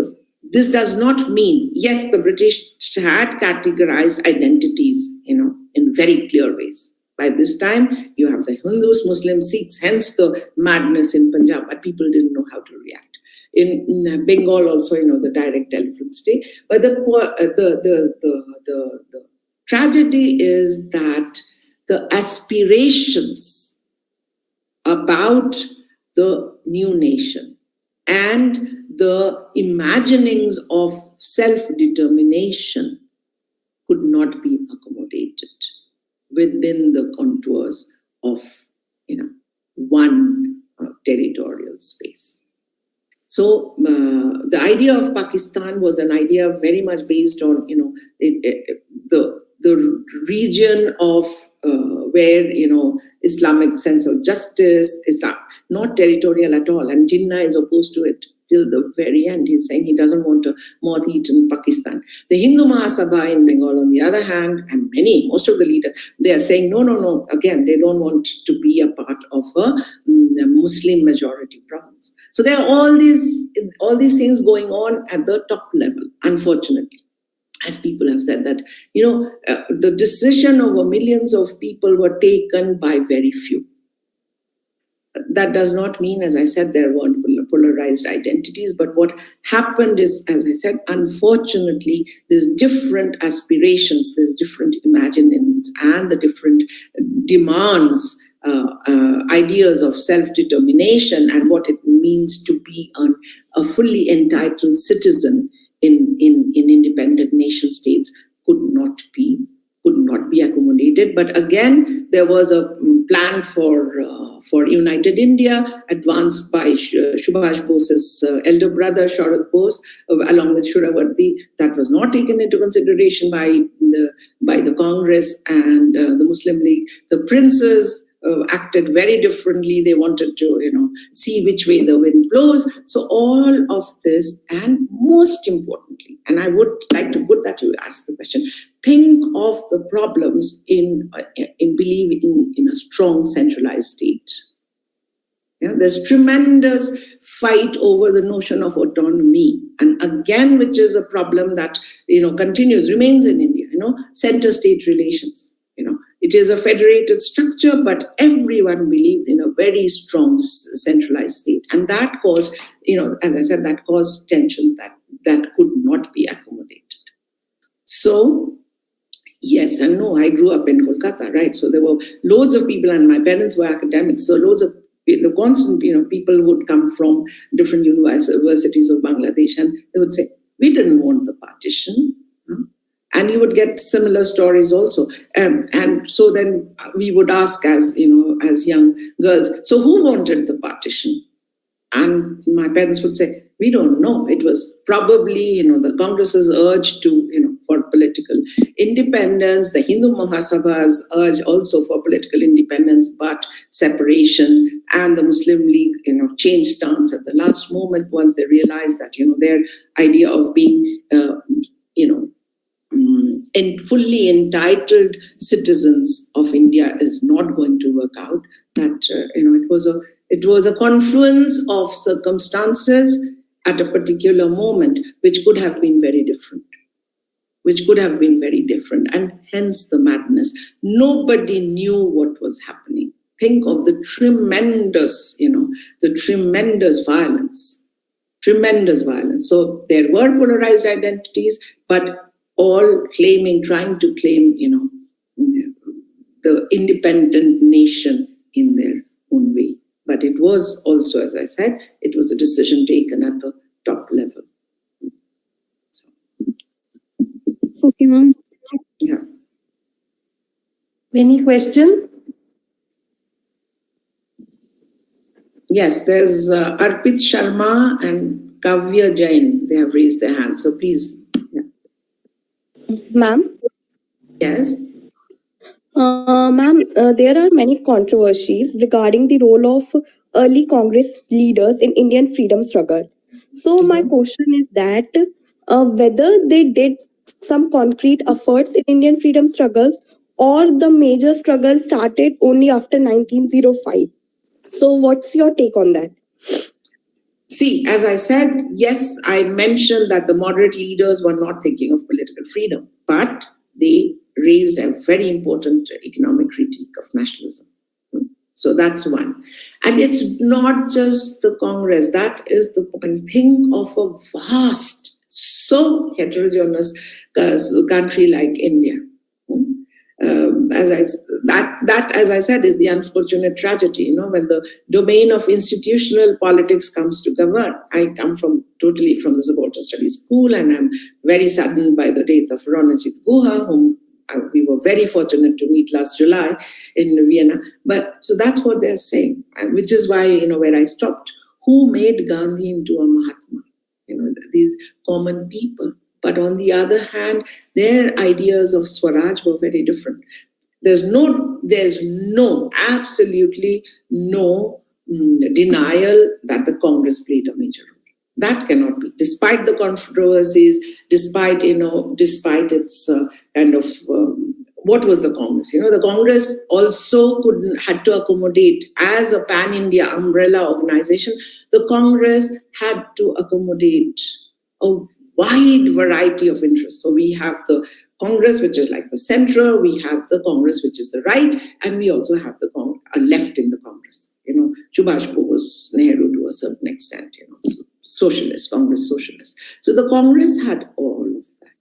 this does not mean, yes, the British had categorized identities, in very clear ways. By this time, you have the Hindus, Muslims, Sikhs, hence the madness in Punjab, but people didn't know how to react. In Bengal also, the direct telephone state. But the tragedy is that the aspirations about the new nation and the imaginings of self-determination could not be accommodated within the contours of one territorial space. So the idea of Pakistan was an idea very much based on the region of where Islamic sense of justice is not territorial at all, and Jinnah is opposed to it till the very end. He's saying he doesn't want a moth-eaten Pakistan. The Hindu Mahasabha in Bengal, on the other hand, and most of the leaders, they are saying no. Again, they don't want to be a part of a Muslim majority province. So there are all these things going on at the top level, unfortunately. As people have said that, the decision over millions of people were taken by very few. That does not mean, as I said, there weren't polarized identities, but what happened is, as I said, unfortunately, there's different aspirations, there's different imaginings, and the different demands, ideas of self-determination and what it means to be a fully entitled citizen in independent nation states could not be accommodated. But again, there was a plan for United India advanced by Subhash Bose's elder brother Sharad Bose, along with Shuravardi. That was not taken into consideration by the Congress and the Muslim League. The princes acted very differently. They wanted to, see which way the wind blows. So all of this, and most importantly, and I would like to put that you ask the question, think of the problems in believing in a strong centralized state. There's tremendous fight over the notion of autonomy, and again, which is a problem that remains in India. Center-state relations. It is a federated structure, but everyone believed in a very strong centralized state, and that caused, as I said, that caused tensions that could not be accommodated. So, yes and no. I grew up in Kolkata, right? So there were loads of people, and my parents were academics. So loads of the constant, people would come from different universities of Bangladesh, and they would say, "We didn't want the partition." And you would get similar stories also. And so then we would ask as young girls, so who wanted the partition? And my parents would say, we don't know. It was probably, the Congress's urge to, for political independence, the Hindu Mahasabha's urge also for political independence, but separation, and the Muslim League, changed stance at the last moment once they realized that, their idea of being, and fully entitled citizens of India is not going to work out. That it was a confluence of circumstances at a particular moment, which could have been very different, and hence the madness. Nobody knew what was happening. Think of the tremendous violence. So there were polarized identities, but all trying to claim, the independent nation in their own way. But it was also, as I said, it was a decision taken at the top level. So. Okay, ma'am. Yeah. Any question? Yes, there's Arpit Sharma and Kavya Jain. They have raised their hands. So please. Ma'am? Yes. Ma'am, there are many controversies regarding the role of early Congress leaders in Indian freedom struggle. So my question is that whether they did some concrete efforts in Indian freedom struggles, or the major struggle started only after 1905. So what's your take on that? See, as I said, yes, I mentioned that the moderate leaders were not thinking of political freedom, but they raised a very important economic critique of nationalism. So that's one. And it's not just the Congress. That is the point. Think of a vast, so heterogeneous country like India. As I said, is the unfortunate tragedy. When the domain of institutional politics comes to govern. I come totally from the Subaltern Studies School, and I'm very saddened by the death of Ronajit Guha, whom we were very fortunate to meet last July in Vienna. But so that's what they're saying, and which is why where I stopped. Who made Gandhi into a Mahatma? These common people. But on the other hand, their ideas of Swaraj were very different. There's absolutely no denial that the Congress played a major role. That cannot be, despite the controversies, despite its what was the Congress? The Congress also had to accommodate, as a pan-India umbrella organization, the Congress had to accommodate a wide variety of interests. So we have the Congress, which is like the center, we have the Congress, which is the right, and we also have the left in the Congress. Subhash Bose, Nehru to a certain extent, socialist, Congress socialist. So the Congress had all of that.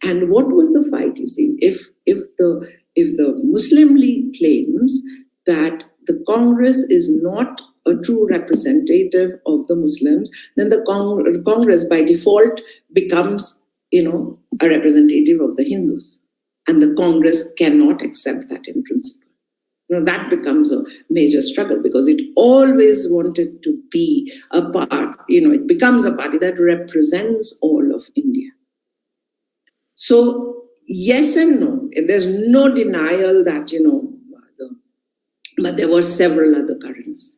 And what was the fight? You see, if the Muslim League claims that the Congress is not a true representative of the Muslims, then the Congress by default becomes, a representative of the Hindus. And the Congress cannot accept that in principle. That becomes a major struggle because it always wanted to be a part, it becomes a party that represents all of India. So, yes and no. There's no denial that, but there were several other currents.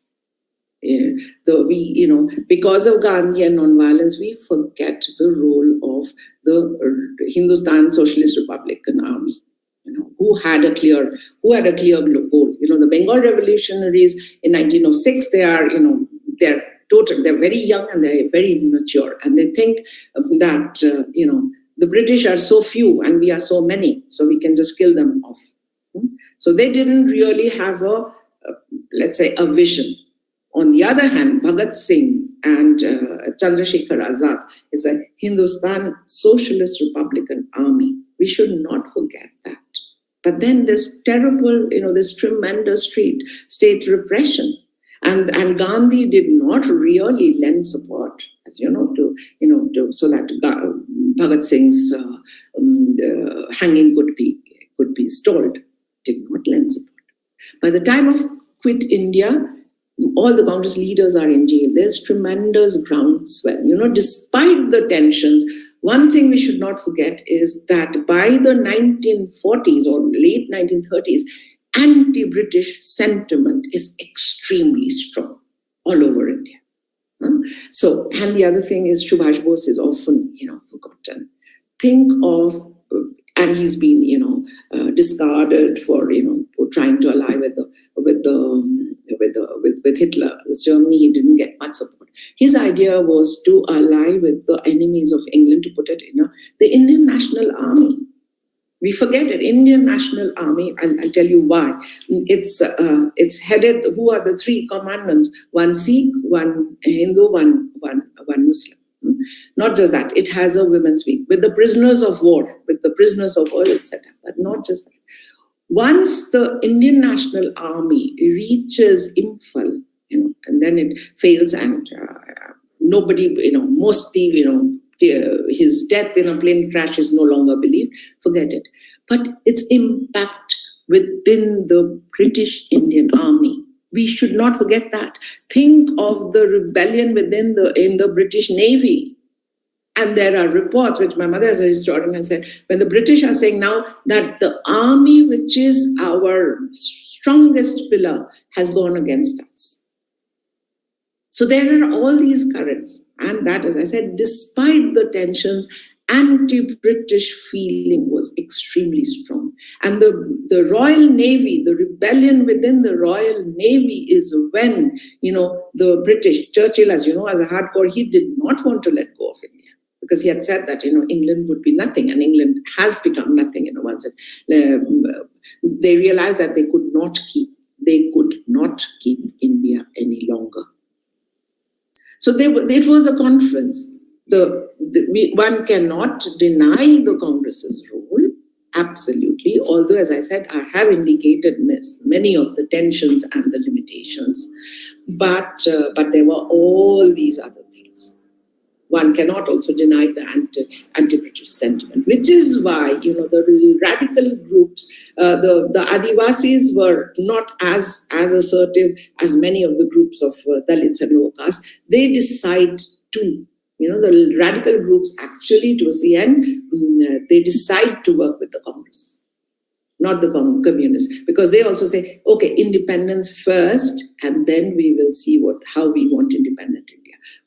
Because of Gandhi and nonviolence, we forget the role of the Hindustan Socialist Republican Army, who had a clear goal. The Bengal revolutionaries in 1906, they're very young and they're very mature, and they think that the British are so few and we are so many, so we can just kill them off. So they didn't really have let's say, a vision. On the other hand, Bhagat Singh and Chandrasekhar Azad is a Hindustan Socialist Republican Army. We should not forget that. But then this terrible, this tremendous state repression. And Gandhi did not really lend support, as you know, so that Bhagat Singh's hanging could be stalled. Did not lend support. By the time of Quit India, all the Congress leaders are in jail. There's tremendous groundswell. Despite the tensions, one thing we should not forget is that by the 1940s or late 1930s, anti-British sentiment is extremely strong all over India. So, and the other thing is Subhash Bose is often, forgotten. Think of, and he's been, discarded for, trying to ally with Hitler. Germany, he didn't get much support. His idea was to ally with the enemies of England, to put it in the Indian National Army. We forget it. Indian National Army. I'll tell you why. It's headed. Who are the three commandants? One Sikh, one Hindu, one Muslim. Not just that. It has a women's wing with the prisoners of war, with the prisoners of war, etc. But not just that. Once the Indian National Army reaches Imphal, and then it fails, and nobody, mostly, his death in a plane crash is no longer believed. Forget it. But its impact within the British Indian Army, we should not forget that. Think of the rebellion in the British Navy. And there are reports, which my mother as a historian has said, when the British are saying now that the army, which is our strongest pillar, has gone against us. So there are all these currents. And that, as I said, despite the tensions, anti-British feeling was extremely strong. And the Royal Navy, the rebellion within the Royal Navy is when, the British, Churchill, as you know, as a hardcore, he did not want to let go of India. Because he had said that, England would be nothing, and England has become nothing, once they realized that they could not keep India any longer. So it was a conference. One cannot deny the Congress's role, absolutely, although, as I said, I have indicated many of the tensions and the limitations, but there were all these other things. One cannot also deny the anti-British sentiment, which is why, the radical groups, the Adivasis were not as assertive as many of the groups of Dalits and lower caste. They decide to, the radical groups actually, towards the end, they decide to work with the Congress, not the communists, because they also say, okay, independence first, and then we will see how we want independent India.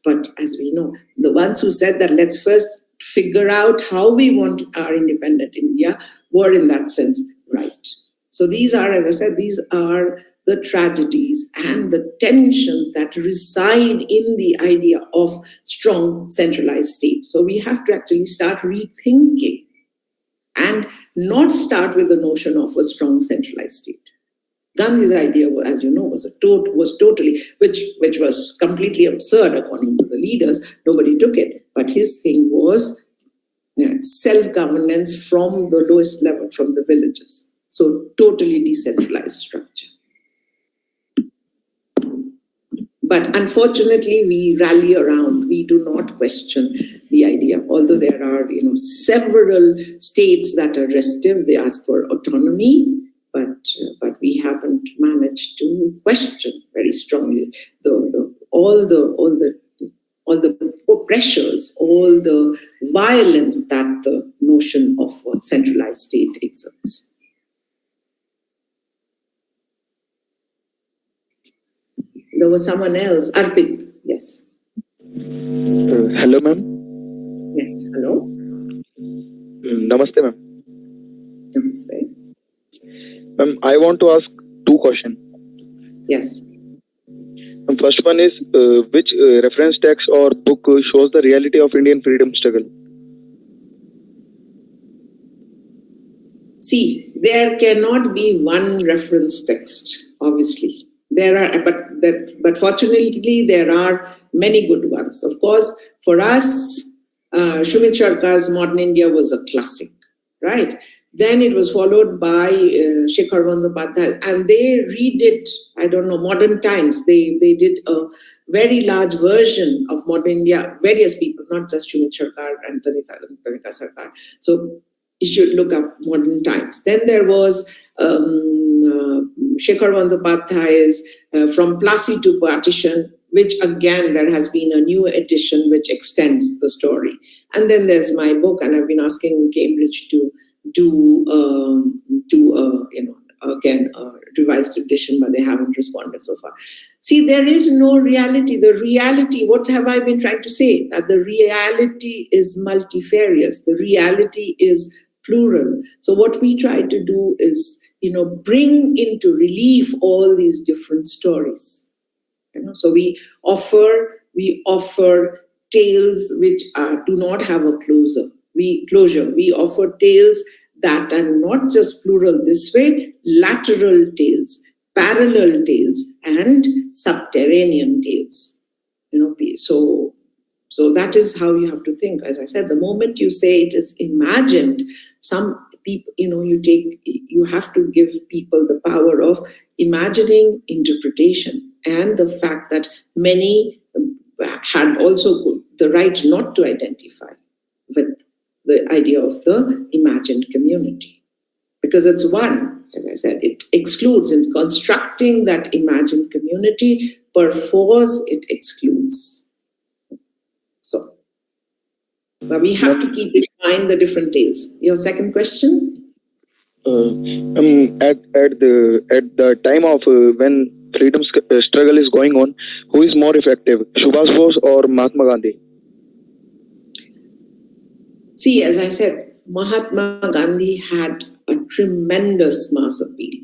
But as we know, the ones who said that let's first figure out how we want our independent India were in that sense right. So these are, as I said, these are the tragedies and the tensions that reside in the idea of strong centralized state. So we have to actually start rethinking and not start with the notion of a strong centralized state. Gandhi's idea, as you know, was totally, which was completely absurd according to the leaders. Nobody took it. But his thing was self-governance from the lowest level, from the villages. So totally decentralized structure. But unfortunately, we rally around. We do not question the idea. Although there are, several states that are restive, they ask for autonomy. But we haven't managed to question very strongly all the pressures, all the violence that the notion of a centralized state exerts. There was someone else, Arpit. Yes. Hello, ma'am. Yes. Hello. Namaste, ma'am. Namaste. Ma'am, I want to ask two two questions. Yes. The first one is which reference text or book shows the reality of Indian freedom struggle? See, there cannot be one reference text, obviously. There are, but fortunately, there are many good ones. Of course, for us, Shumit Sharkar's Modern India was a classic, right? Then it was followed by Shekhar Bandyopadhyay, and they read it, I don't know, Modern Times. They did a very large version of Modern India, various people, not just Shumit Sharkar and Tanika Sarkar. So you should look up Modern Times. Then there was Shekhar Bandyopadhyay's From Plassey to Partition, which again, there has been a new edition which extends the story. And then there's my book, and I've been asking Cambridge to do again a revised edition, but they haven't responded so far. See, there is no reality. The reality, what have I been trying to say? That the reality is multifarious. The reality is plural. So what we try to do is, bring into relief all these different stories. So we offer tales which do not have a closure. We offer tales that are not just plural this way, lateral tales, parallel tales, and subterranean tales. So that is how you have to think. As I said, the moment you say it is imagined, some people, you have to give people the power of imagining interpretation, and the fact that many had also the right not to identify with the idea of the imagined community. Because it's one, as I said, it excludes. In constructing that imagined community, perforce it excludes. So, but we have to keep in mind the different tales. Your second question? At the time of when freedom struggle is going on, who is more effective, Subhash Bose or Mahatma Gandhi? See, as I said, Mahatma Gandhi had a tremendous mass appeal.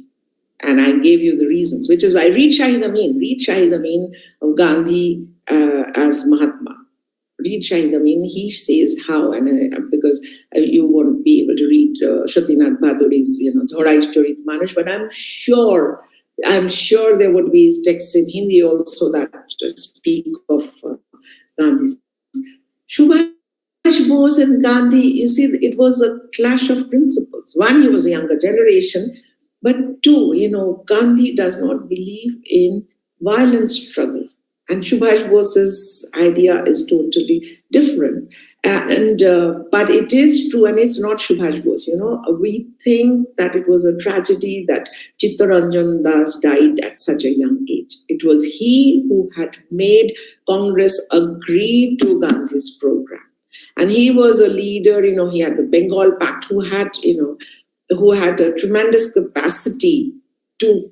And I gave you the reasons, which is why read Shahid Amin of Gandhi as Mahatma. Read Shahid Amin, he says how, and because you won't be able to read Shatinath Bhaduri's, Dharohar Charit Manush, but I'm sure there would be texts in Hindi also that speak of Gandhi. Subhash Bose and Gandhi, you see, it was a clash of principles. One, he was a younger generation, but two, Gandhi does not believe in violent struggle. And Subhash Bose's idea is totally different. But it is true, and it's not Subhash Bose. We think that it was a tragedy that Chittaranjan Das died at such a young age. It was he who had made Congress agree to Gandhi's program. And he was a leader, he had the Bengal Pact, who had a tremendous capacity to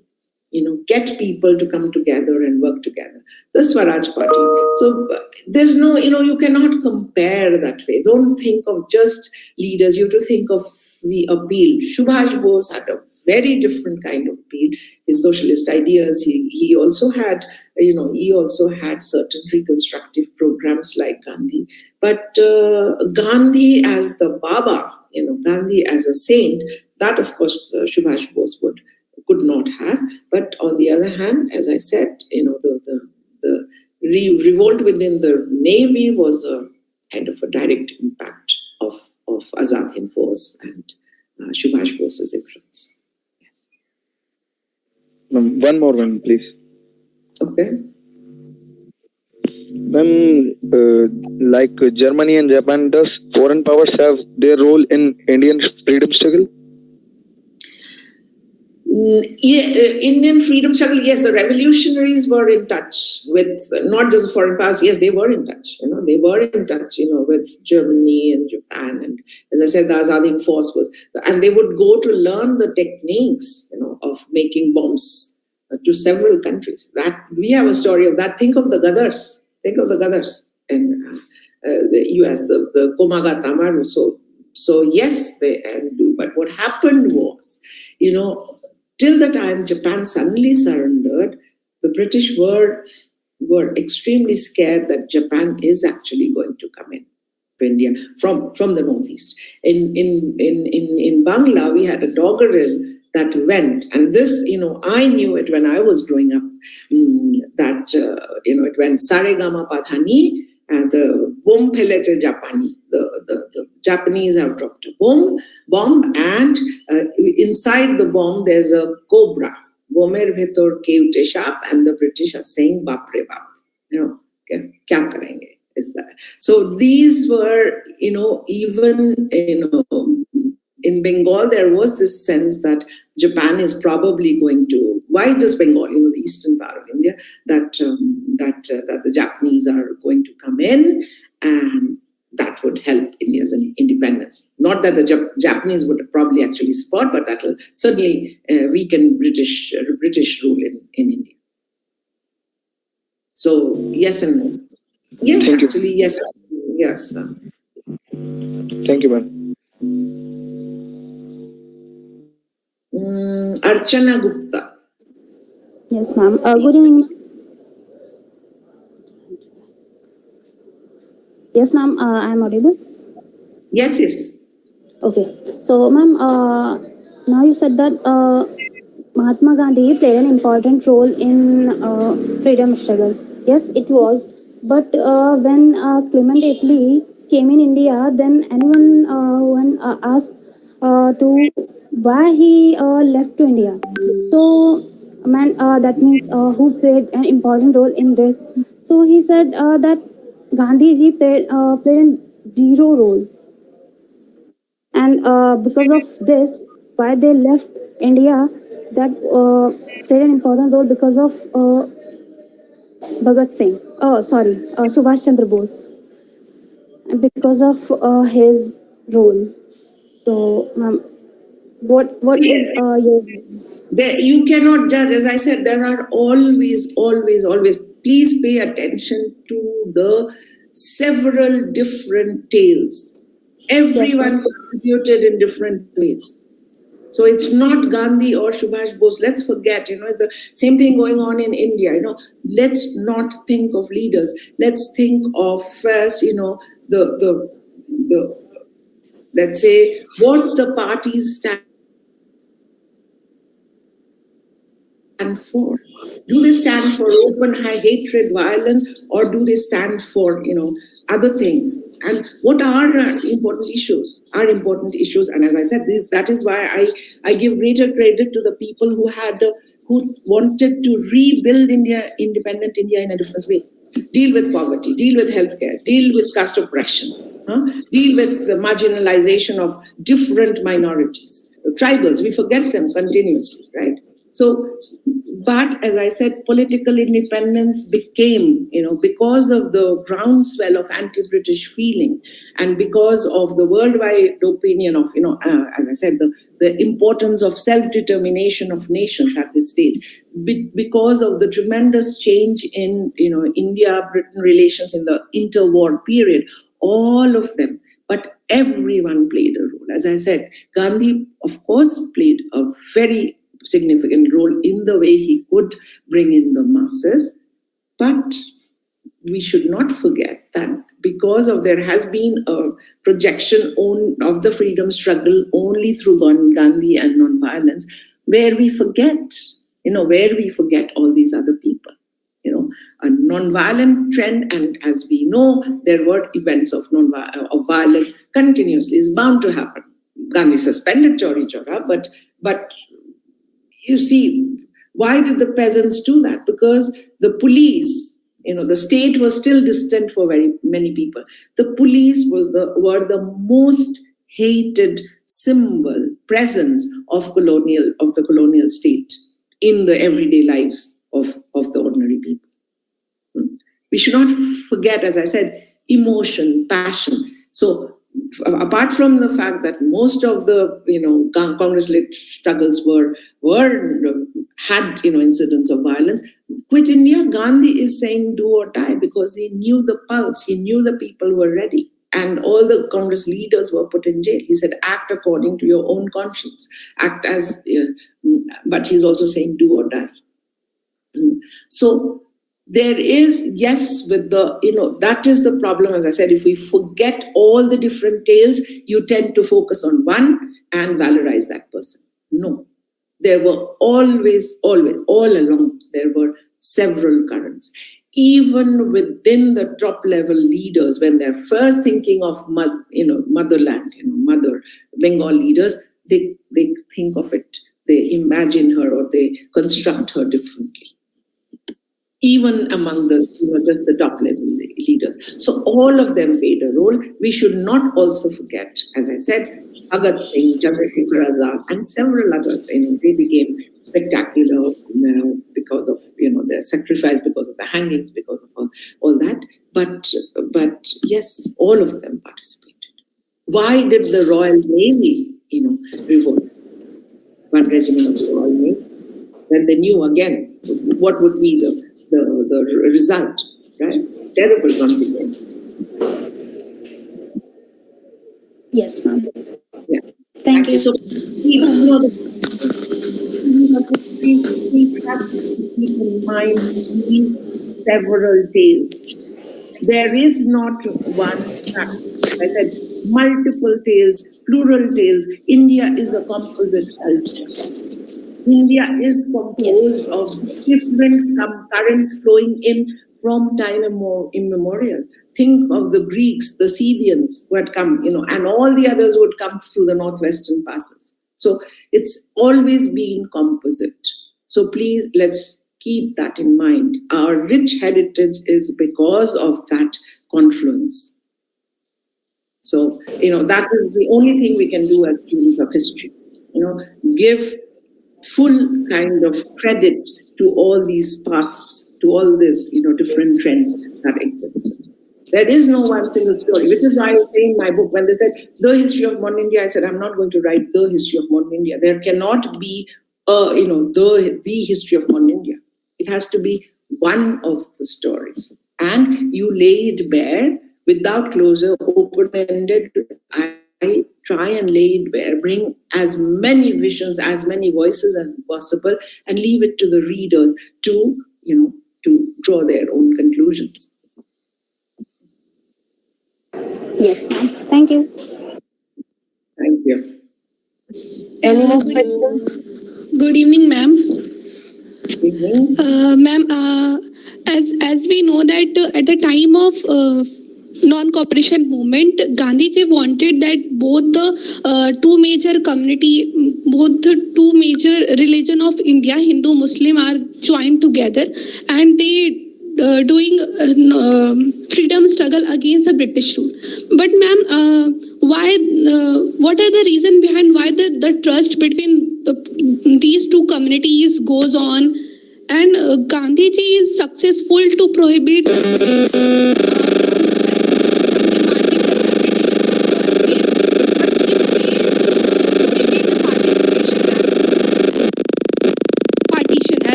get people to come together and work together. The Swaraj Party. So there's no, you cannot compare that way. Don't think of just leaders. You have to think of the appeal. Subhash Bose had a very different kind of appeal. His socialist ideas. He also had, certain reconstructive programs like Gandhi. But Gandhi as the Baba, Gandhi as a saint, that of course Subhash Bose could not have. But on the other hand, as I said, the revolt within the Navy was a kind of a direct impact of Azad Hind Force and Subhash Bose's influence. Yes. One more one, please. Okay. Like Germany and Japan, does foreign powers have their role in Indian freedom struggle? Indian freedom struggle, yes, the revolutionaries were in touch with not just the foreign powers. Yes, they were in touch. They were in touch. With Germany and Japan, and as I said, the Azad Hind Force was, and they would go to learn the techniques, of making bombs to several countries. That we have a story of that. Think of the Gadars. Think of the Gadars in the US, the Komaga Tamaru. So yes, they do. But what happened was, till the time Japan suddenly surrendered, the British were extremely scared that Japan is actually going to come in to India from the northeast. In Bangla, we had a doggerel that went, and this, I knew it when I was growing up, that, it went Saregama Padhani, and the bomb pheleche Japani. The Japanese have dropped a bomb, and inside the bomb there's a cobra. Bomer bhetor keute sharp, and the British are saying "Bapre bap," kya karenge? Is that so? These were, even in Bengal, there was this sense that Japan is probably going to. Why just Bengal? The eastern part of India, that the Japanese are going to come in, and that would help India's independence. Not that the Japanese would probably actually support, but that will certainly weaken British rule in India. So yes and no. Yes, Thank you. actually, yes. Yes. Thank you, ma'am. Archana Gupta. Yes, ma'am. Good evening. Yes, ma'am. I am audible. Yes, yes. Okay. So, ma'am, now you said that Mahatma Gandhi played an important role in freedom struggle. Yes, it was. But when Clement Attlee came in India, then anyone when asked to why he left to India. So, man, that means who played an important role in this. So he said that Gandhiji played a zero role, and because of this, why they left India, that played an important role because of Bhagat Singh. Oh, sorry, Subhash Chandra Bose, and because of his role. So, ma'am, what is your views? You cannot judge. As I said, there are always. Please pay attention to the several different tales. Everyone contributed in different ways. So it's not Gandhi or Subhash Bose. Let's forget, it's the same thing going on in India. Let's not think of leaders. Let's think of first, the let's say what the parties stand for. Do they stand for open high hatred, violence, or do they stand for other things? And what are important issues? And as I said, that is why I give greater credit to the people who wanted to rebuild India, independent India, in a different way. Deal with poverty, deal with healthcare, deal with caste oppression, deal with the marginalization of different minorities, the tribals. We forget them continuously, right? So, but as I said, political independence became, because of the groundswell of anti-British feeling, and because of the worldwide opinion of, as I said, the importance of self-determination of nations at this stage, because of the tremendous change in, India-Britain relations in the interwar period, all of them. But everyone played a role. As I said, Gandhi, of course, played a very significant role in the way he could bring in the masses. But we should not forget that because of there has been a projection of the freedom struggle only through Gandhi and nonviolence, where we forget all these other people. A nonviolent trend, and as we know, there were events of violence continuously, is bound to happen. Gandhi suspended Chauri Chaura, but you see, why did the peasants do that? Because the police, the state was still distant for very many people. The police were the most hated presence of the colonial state in the everyday lives of the ordinary people. We should not forget, as I said, emotion, passion. So apart from the fact that most of the Congress-led struggles had incidents of violence, Quit India, Gandhi is saying do or die because he knew the pulse, he knew the people were ready. And all the Congress leaders were put in jail. He said, act according to your own conscience. Act as, but he's also saying do or die. So there is, yes, with the, that is the problem. As I said, if we forget all the different tales, you tend to focus on one and valorize that person. No, there were always, all along, there were several currents. Even within the top level leaders, when they're first thinking of motherland, mother Bengal leaders, they think of it, they imagine her or they construct her differently. Even among the just the top level leaders. So all of them played a role. We should not also forget, as I said, Bhagat Singh, Chandrasekhar Azad, and several others. They became spectacular because of their sacrifice, because of the hangings, because of all that. But yes, all of them participated. Why did the Royal Navy, revolt? One regiment of the Royal Navy, when they knew again what would be the result, right? Terrible consequences. Yes, ma'am. Yeah. Thank you. So, we have to keep in mind these several tales. There is not one fact. I said multiple tales, plural tales. India is a composite culture. India is composed of different currents flowing in from time immemorial. Think of the Greeks, the Scythians who had come, and all the others would come through the northwestern passes. So it's always been composite. So please, let's keep that in mind. Our rich heritage is because of that confluence. So, that is the only thing we can do as students of history. Give full kind of credit to all these pasts, to all these, different trends that exist. There is no one single story, which is why I say in my book, when they said the history of modern India, I said, I'm not going to write the history of modern India. There cannot be, the history of modern India. It has to be one of the stories. And you lay it bare without closure, open-ended. I try and lay it bare, bring as many visions, as many voices as possible, and leave it to the readers to draw their own conclusions. Yes, ma'am. Thank you. Thank you. Any more questions? Good evening, ma'am. Good evening. Ma'am, as we know that at the time of non-cooperation movement, Gandhiji wanted that both the two major religion of India, Hindu, Muslim, are joined together, and they doing freedom struggle against the British rule. But ma'am, why? What are the reason behind why the trust between these two communities goes on, and Gandhiji is successful to prohibit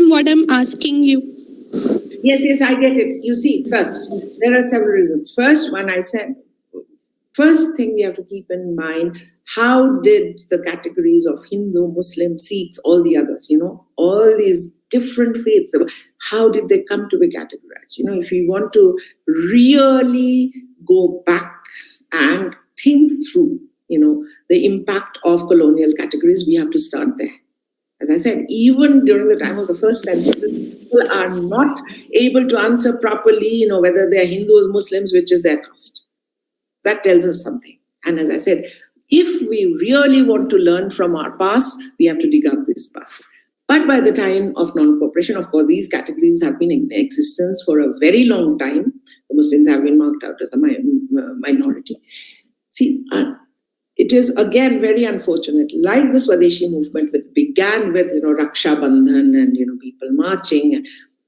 what I'm asking you? Yes, I get it. You see, first, there are several reasons. First, when I said, first thing we have to keep in mind, how did the categories of Hindu, Muslim, Sikhs, all the others, all these different faiths, how did they come to be categorized? If we want to really go back and think through, the impact of colonial categories, we have to start there. As I said, even during the time of the first censuses, people are not able to answer properly, whether they are Hindus, Muslims, which is their caste. That tells us something. And as I said, if we really want to learn from our past, we have to dig up this past. But by the time of non-cooperation, of course, these categories have been in existence for a very long time. The Muslims have been marked out as a minority. See, it is again very unfortunate. Like the Swadeshi movement, which began with Raksha Bandhan and people marching,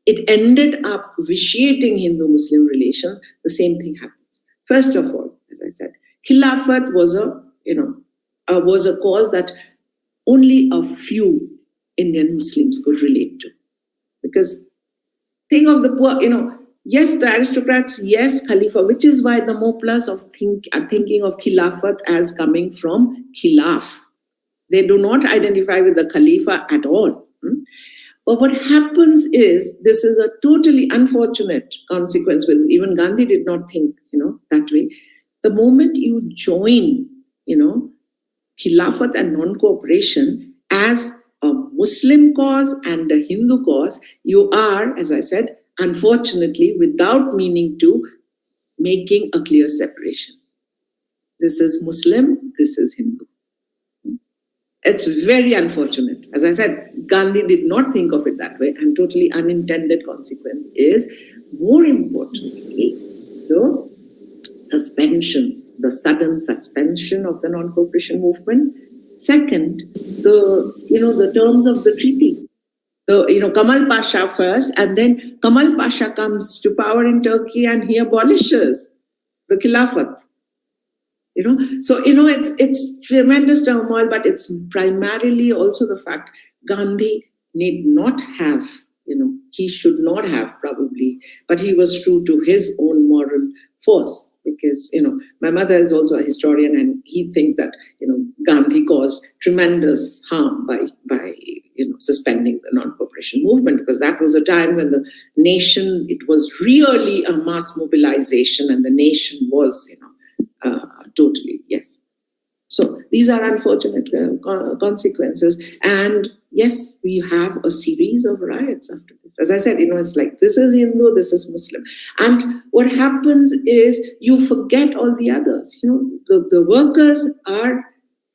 it ended up vitiating Hindu-Muslim relations. The same thing happens. First of all, as I said, Khilafat was a cause that only a few Indian Muslims could relate to. Because think of the poor, yes, the aristocrats, yes, Khalifa, which is why the Moplas are thinking of Khilafat as coming from Khilaf. They do not identify with the Khalifa at all. But what happens is, this is a totally unfortunate consequence. With even Gandhi did not think, that way. The moment you join, Khilafat and non-cooperation as a Muslim cause and a Hindu cause, you are, as I said, unfortunately, without meaning to, making a clear separation. This is Muslim, this is Hindu. It's very unfortunate. As I said, Gandhi did not think of it that way, and totally unintended consequence is, more importantly, the suspension, the sudden suspension of the non-cooperation movement. Second, the terms of the treaty. Kamal Pasha first, and then Kamal Pasha comes to power in Turkey and he abolishes the Khilafat. So it's tremendous turmoil, but it's primarily also the fact Gandhi need not have, he should not have probably, but he was true to his own moral force. Because my mother is also a historian, and he thinks that Gandhi caused tremendous harm by suspending the non-cooperation movement, because that was a time when the nation, it was really a mass mobilization, and the nation was totally, yes. So these are unfortunate consequences, and yes, we have a series of riots after this. As I said, it's like, this is Hindu, this is Muslim. And what happens is, you forget all the others. The workers are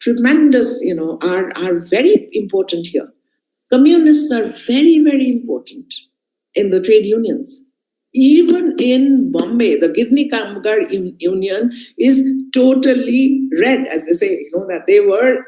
tremendous, are very important here. Communists are very, very important in the trade unions. Even in Bombay, the Gidni Kamgar Union is totally red, as they say, that they were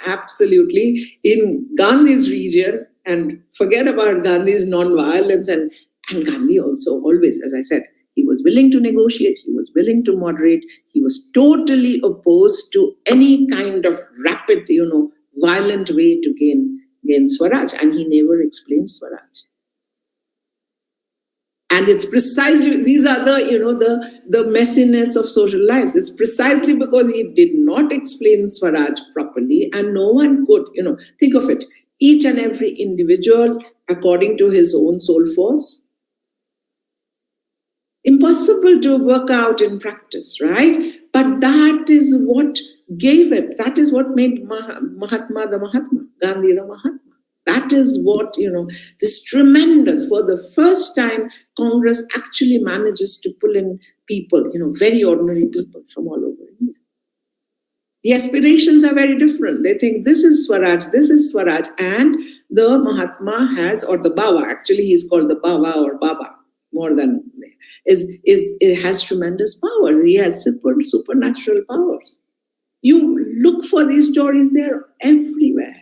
absolutely in Gandhi's region, and forget about Gandhi's non-violence. And Gandhi also always, as I said, he was willing to negotiate, he was willing to moderate, he was totally opposed to any kind of rapid, violent way to gain Swaraj, and he never explained Swaraj. And it's precisely, these are the messiness of social lives. It's precisely because he did not explain Swaraj properly, and no one could, think of it, each and every individual according to his own soul force. Impossible to work out in practice, right? But that is what gave it. That is what made Mahatma the Mahatma, Gandhi the Mahatma. That is what, this tremendous, for the first time, Congress actually manages to pull in people, very ordinary people from all over India. The aspirations are very different. They think this is Swaraj, and the Mahatma has, or the Baba, actually he's called the Baba or Baba, more than, it has tremendous powers. He has supernatural powers. You look for these stories, they're everywhere.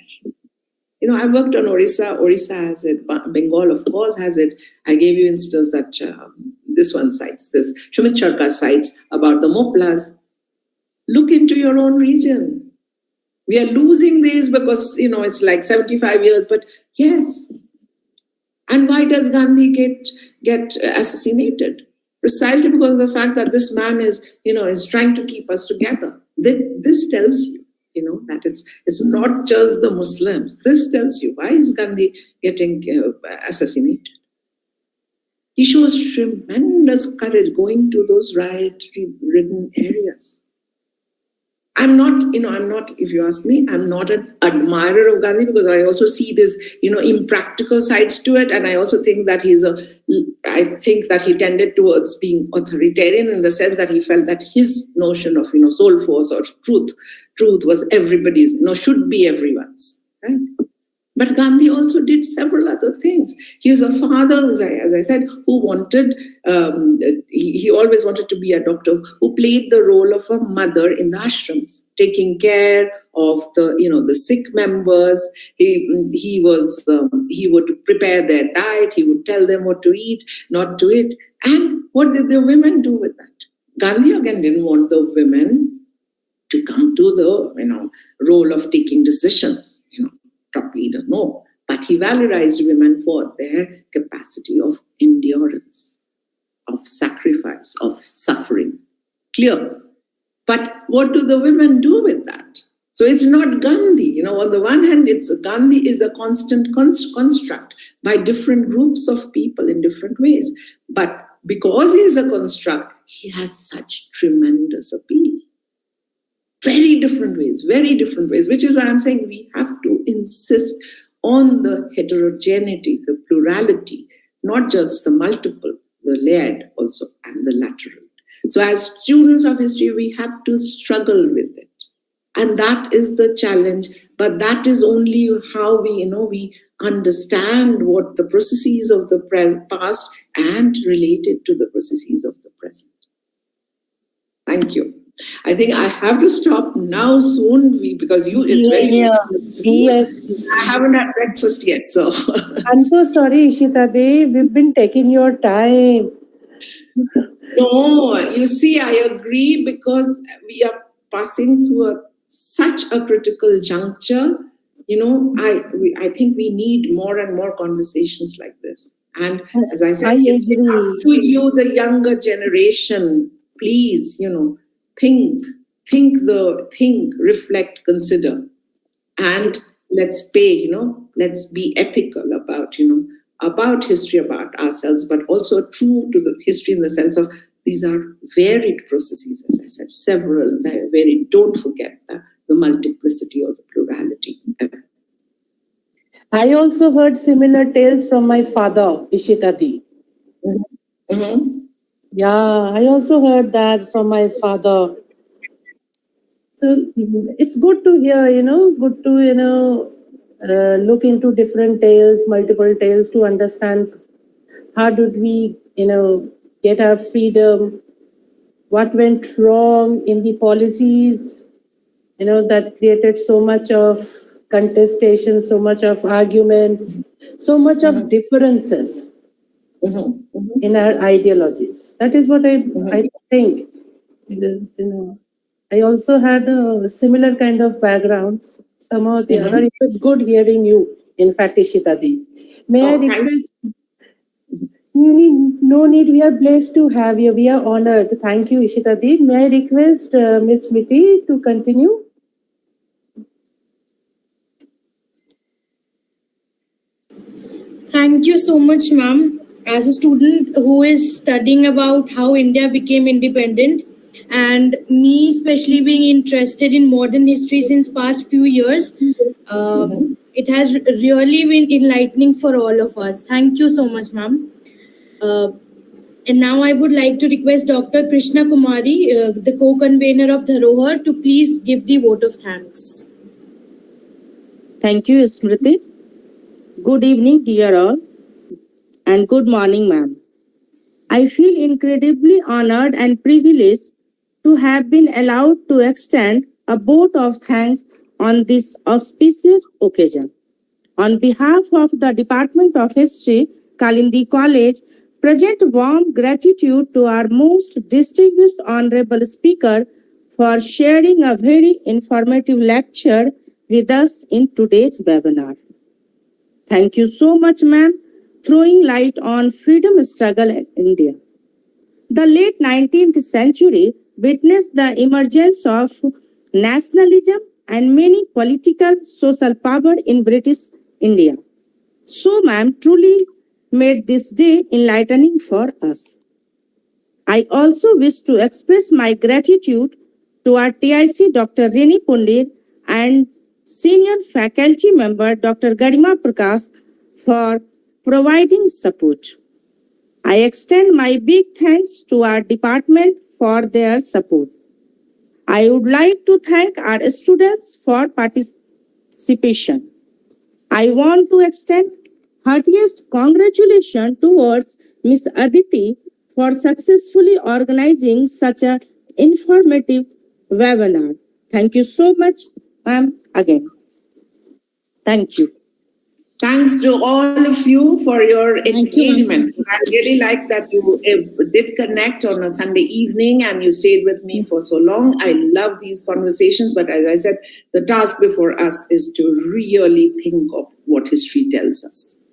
I worked on Orissa. Orissa has it. Bengal, of course, has it. I gave you instance that this one cites this. Shumit Sharka cites about the Moplas. Look into your own region. We are losing these because, it's like 75 years, but yes. And why does Gandhi get assassinated? Precisely because of the fact that this man is trying to keep us together. This tells you. That it's not just the Muslims. This tells you, why is Gandhi getting assassinated? He shows tremendous courage going to those riot-ridden areas. I'm not, if you ask me, I'm not an admirer of Gandhi, because I also see this, impractical sides to it. And I also think that I think that he tended towards being authoritarian, in the sense that he felt that his notion of, soul force or truth was everybody's, should be everyone's, right? But Gandhi also did several other things. He was a father, as I said, who wanted, he always wanted to be a doctor, who played the role of a mother in the ashrams, taking care of the sick members. He would prepare their diet. He would tell them what to eat, not to eat. And what did the women do with that? Gandhi again didn't want the women to come to the role of taking decisions. top leader, no. But he valorized women for their capacity of endurance, of sacrifice, of suffering. Clear. But what do the women do with that? So it's not Gandhi. On the one hand, Gandhi is a constant construct by different groups of people in different ways. But because he is a construct, he has such tremendous appeal. Very different ways, which is why I'm saying we have to insist on the heterogeneity, the plurality, not just the multiple, the layered also, and the lateral. So as students of history, we have to struggle with it. And that is the challenge, but that is only how we understand what the processes of the past and relate it to the processes of the present. Thank you. I think I have to stop now soon because it's very Yes. I haven't had breakfast yet, so I'm so sorry, Ishita Dey. We've been taking your time. No, you see, I agree because we are passing through such a critical juncture. I think we need more and more conversations like this. And as I said, it's up to you, the younger generation. Please, think, reflect, consider, and let's let's be ethical about history, about ourselves, but also true to the history in the sense of these are varied processes, as I said, several, very varied. Don't forget the multiplicity or the plurality. I also heard similar tales from my father, Ishita Dey. Mm-hmm. Yeah, I also heard that from my father. So it's good to hear, good to, look into different tales, multiple tales to understand how did we, get our freedom, what went wrong in the policies, that created so much of contestation, so much of arguments, so much of differences in our ideologies. That is what I think. Because, I also had a similar kind of backgrounds. Somehow or the other, it was good hearing you, in fact, Ishita Dey. May I request? No need. We are blessed to have you. We are honored. Thank you, Ishita Dey. May I request Ms. Smriti to continue? Thank you so much, ma'am. As a student who is studying about how India became independent, and me especially being interested in modern history since past few years, it has really been enlightening for all of us. Thank you so much, ma'am. And now I would like to request Dr. Krishna Kumari, the co-convener of Dharohar, to please give the vote of thanks. Thank you, Smriti. Good evening, dear all, and good morning, ma'am. I feel incredibly honored and privileged to have been allowed to extend a vote of thanks on this auspicious occasion. On behalf of the Department of History, Kalindi College, present warm gratitude to our most distinguished honorable speaker for sharing a very informative lecture with us in today's webinar. Thank you so much, ma'am, throwing light on freedom struggle in India. The late 19th century witnessed the emergence of nationalism and many political social power in British India. So, ma'am, truly made this day enlightening for us. I also wish to express my gratitude to our TIC Dr. Rini Pundir and senior faculty member Dr. Garima Prakash for providing support. I extend my big thanks to our department for their support. I would like to thank our students for participation. I want to extend heartiest congratulations towards Ms. Aditi for successfully organizing such an informative webinar. Thank you so much, ma'am, again. Thank you. Thanks to all of you for your Thank you, engagement. I really like that you did connect on a Sunday evening and you stayed with me for so long. I love these conversations, but as I said, the task before us is to really think of what history tells us.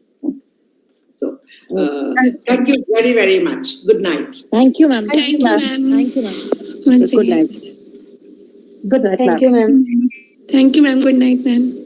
So, thank you very, very much. Good night. Thank you, ma'am. Thank you, ma'am. Thank you, ma'am. Once Good again. night. Good night, ma'am. Thank you, ma'am. Thank you, ma'am. Good night, ma'am.